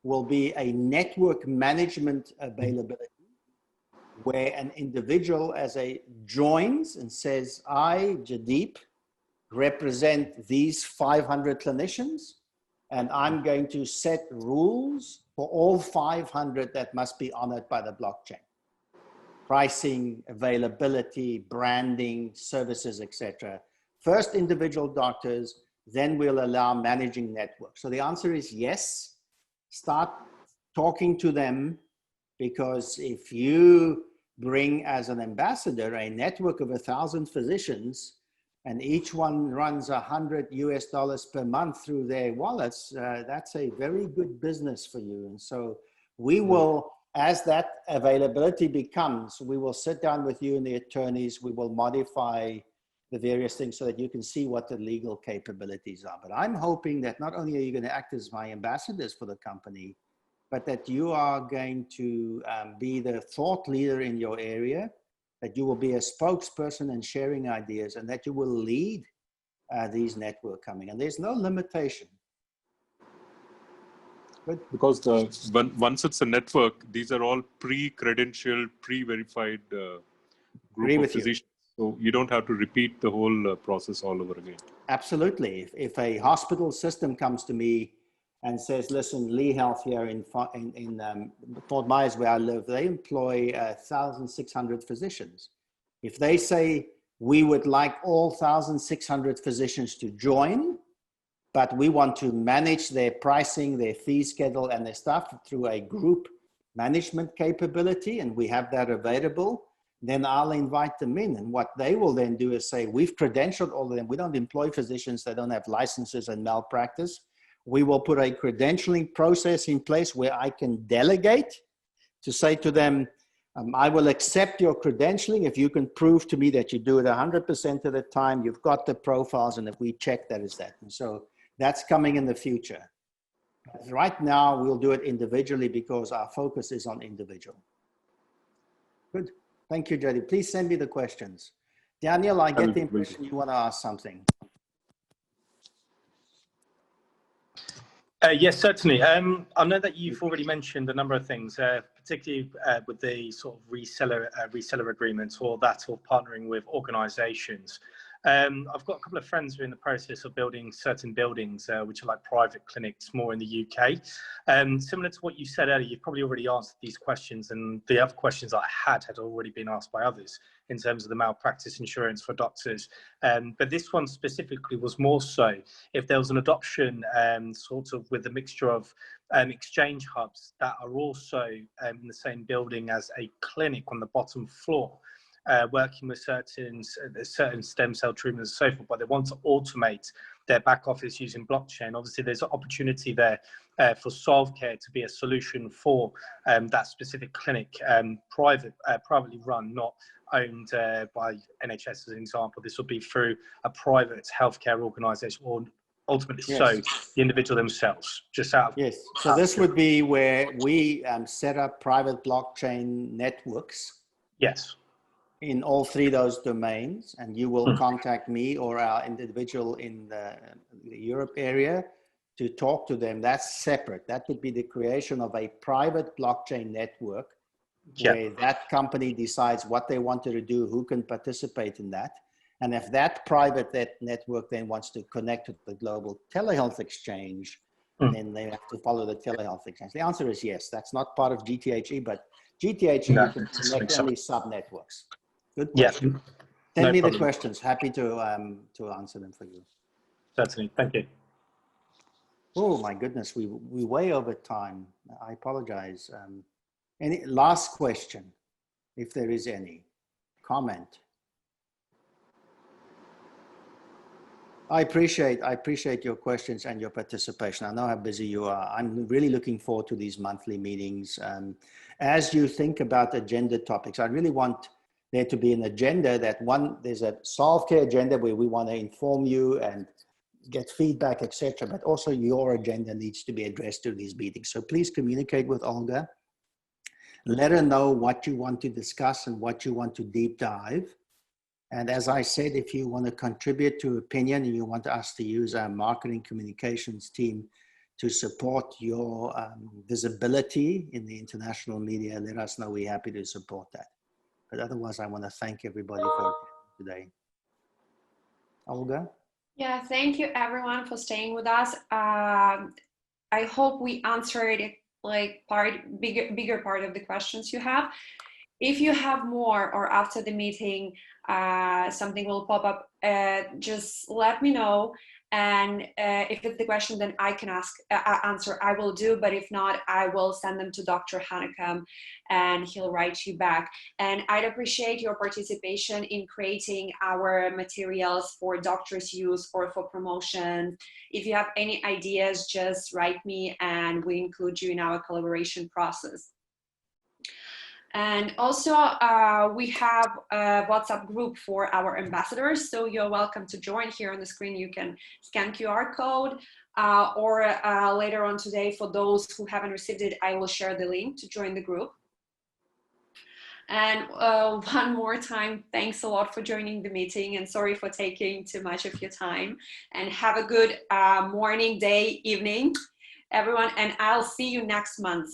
will be a network management availability where an individual joins and says, I, Jadeep, represent these 500 clinicians, and I'm going to set rules for all 500 that must be honored by the blockchain. Pricing, availability, branding, services, etc. First individual doctors, then we'll allow managing networks. So the answer is yes. Start talking to them, because if you bring as an ambassador a network of 1,000 physicians and each one runs $100 per month through their wallets, that's a very good business for you. And so we will, as that availability becomes, we will sit down with you and the attorneys, we will modify the various things so that you can see what the legal capabilities are. But I'm hoping that not only are you going to act as my ambassadors for the company, but that you are going to be the thought leader in your area, that you will be a spokesperson and sharing ideas, and that you will lead these network coming. And there's no limitation. Good. Because once it's a network, these are all pre-credentialed, pre-verified group of physicians. So you don't have to repeat the whole process all over again. Absolutely. If a hospital system comes to me and says, listen, Lee Health here in Fort Myers, where I live, they employ 1,600 physicians. If they say, we would like all 1,600 physicians to join, but we want to manage their pricing, their fee schedule, and their stuff through a group management capability, and we have that available, then I'll invite them in. And what they will then do is say, we've credentialed all of them. We don't employ physicians that don't have licenses and malpractice. We will put a credentialing process in place where I can delegate to say to them, I will accept your credentialing if you can prove to me that you do it 100% of the time, you've got the profiles, and if we check that is that. And so that's coming in the future. But right now, we'll do it individually because our focus is on individual. Good. Thank you, Jody. Please send me the questions. Daniel, I get the impression you want to ask something. Yes, certainly. I know that you've already mentioned a number of things, particularly with the sort of reseller agreements or that, or partnering with organizations. I've got a couple of friends who are in the process of building certain buildings, which are like private clinics, more in the UK. Similar to what you said earlier, you've probably already answered these questions, and the other questions I had already been asked by others in terms of the malpractice insurance for doctors. But this one specifically was more so if there was an adoption sort of with a mixture of exchange hubs that are also in the same building as a clinic on the bottom floor, working with certain stem cell treatments and so forth, but they want to automate their back office using blockchain. Obviously, there's an opportunity there for Solve.Care to be a solution for that specific clinic, privately run, not owned by NHS as an example. This will be through a private healthcare organisation, or ultimately Yes. so the individual themselves. Just out of Yes. So this would be where we set up private blockchain networks. Yes. In all three of those domains, and you will contact me or our individual in the Europe area to talk to them. That's separate. That would be the creation of a private blockchain network where that company decides what they want to do, who can participate in that. And if that private network then wants to connect with the Global Telehealth Exchange, then they have to follow the Telehealth Exchange. The answer is yes. That's not part of GTHE, but GTHE you can connect only sub-networks. Good question. Send me the questions. Happy to answer them for you. Certainly. Thank you. Oh my goodness, we way over time. I apologize. Any last question, if there is any comment? I appreciate your questions and your participation. I know how busy you are. I'm really looking forward to these monthly meetings. As you think about agenda topics, I really want there to be an agenda there's a Solve.Care agenda where we want to inform you and get feedback, etc. But also your agenda needs to be addressed through these meetings. So please communicate with Olga. Let her know what you want to discuss and what you want to deep dive. And as I said, if you want to contribute to opinion and you want us to use our marketing communications team to support your visibility in the international media, let us know. We're happy to support that. But otherwise, I want to thank everybody for today. Olga? Yeah, thank you everyone for staying with us. I hope we answered like bigger part of the questions you have. If you have more or after the meeting, something will pop up, just let me know. And if it's the question, then I can answer, I will do. But if not, I will send them to Dr. Hanekom and he'll write you back. And I'd appreciate your participation in creating our materials for doctors' use or for promotion. If you have any ideas, just write me and we include you in our collaboration process. And also, we have a WhatsApp group for our ambassadors. So you're welcome to join. Here on the screen. You can scan QR code or later on today, for those who haven't received it, I will share the link to join the group. And one more time, thanks a lot for joining the meeting and sorry for taking too much of your time. And have a good morning, day, evening, everyone. And I'll see you next month.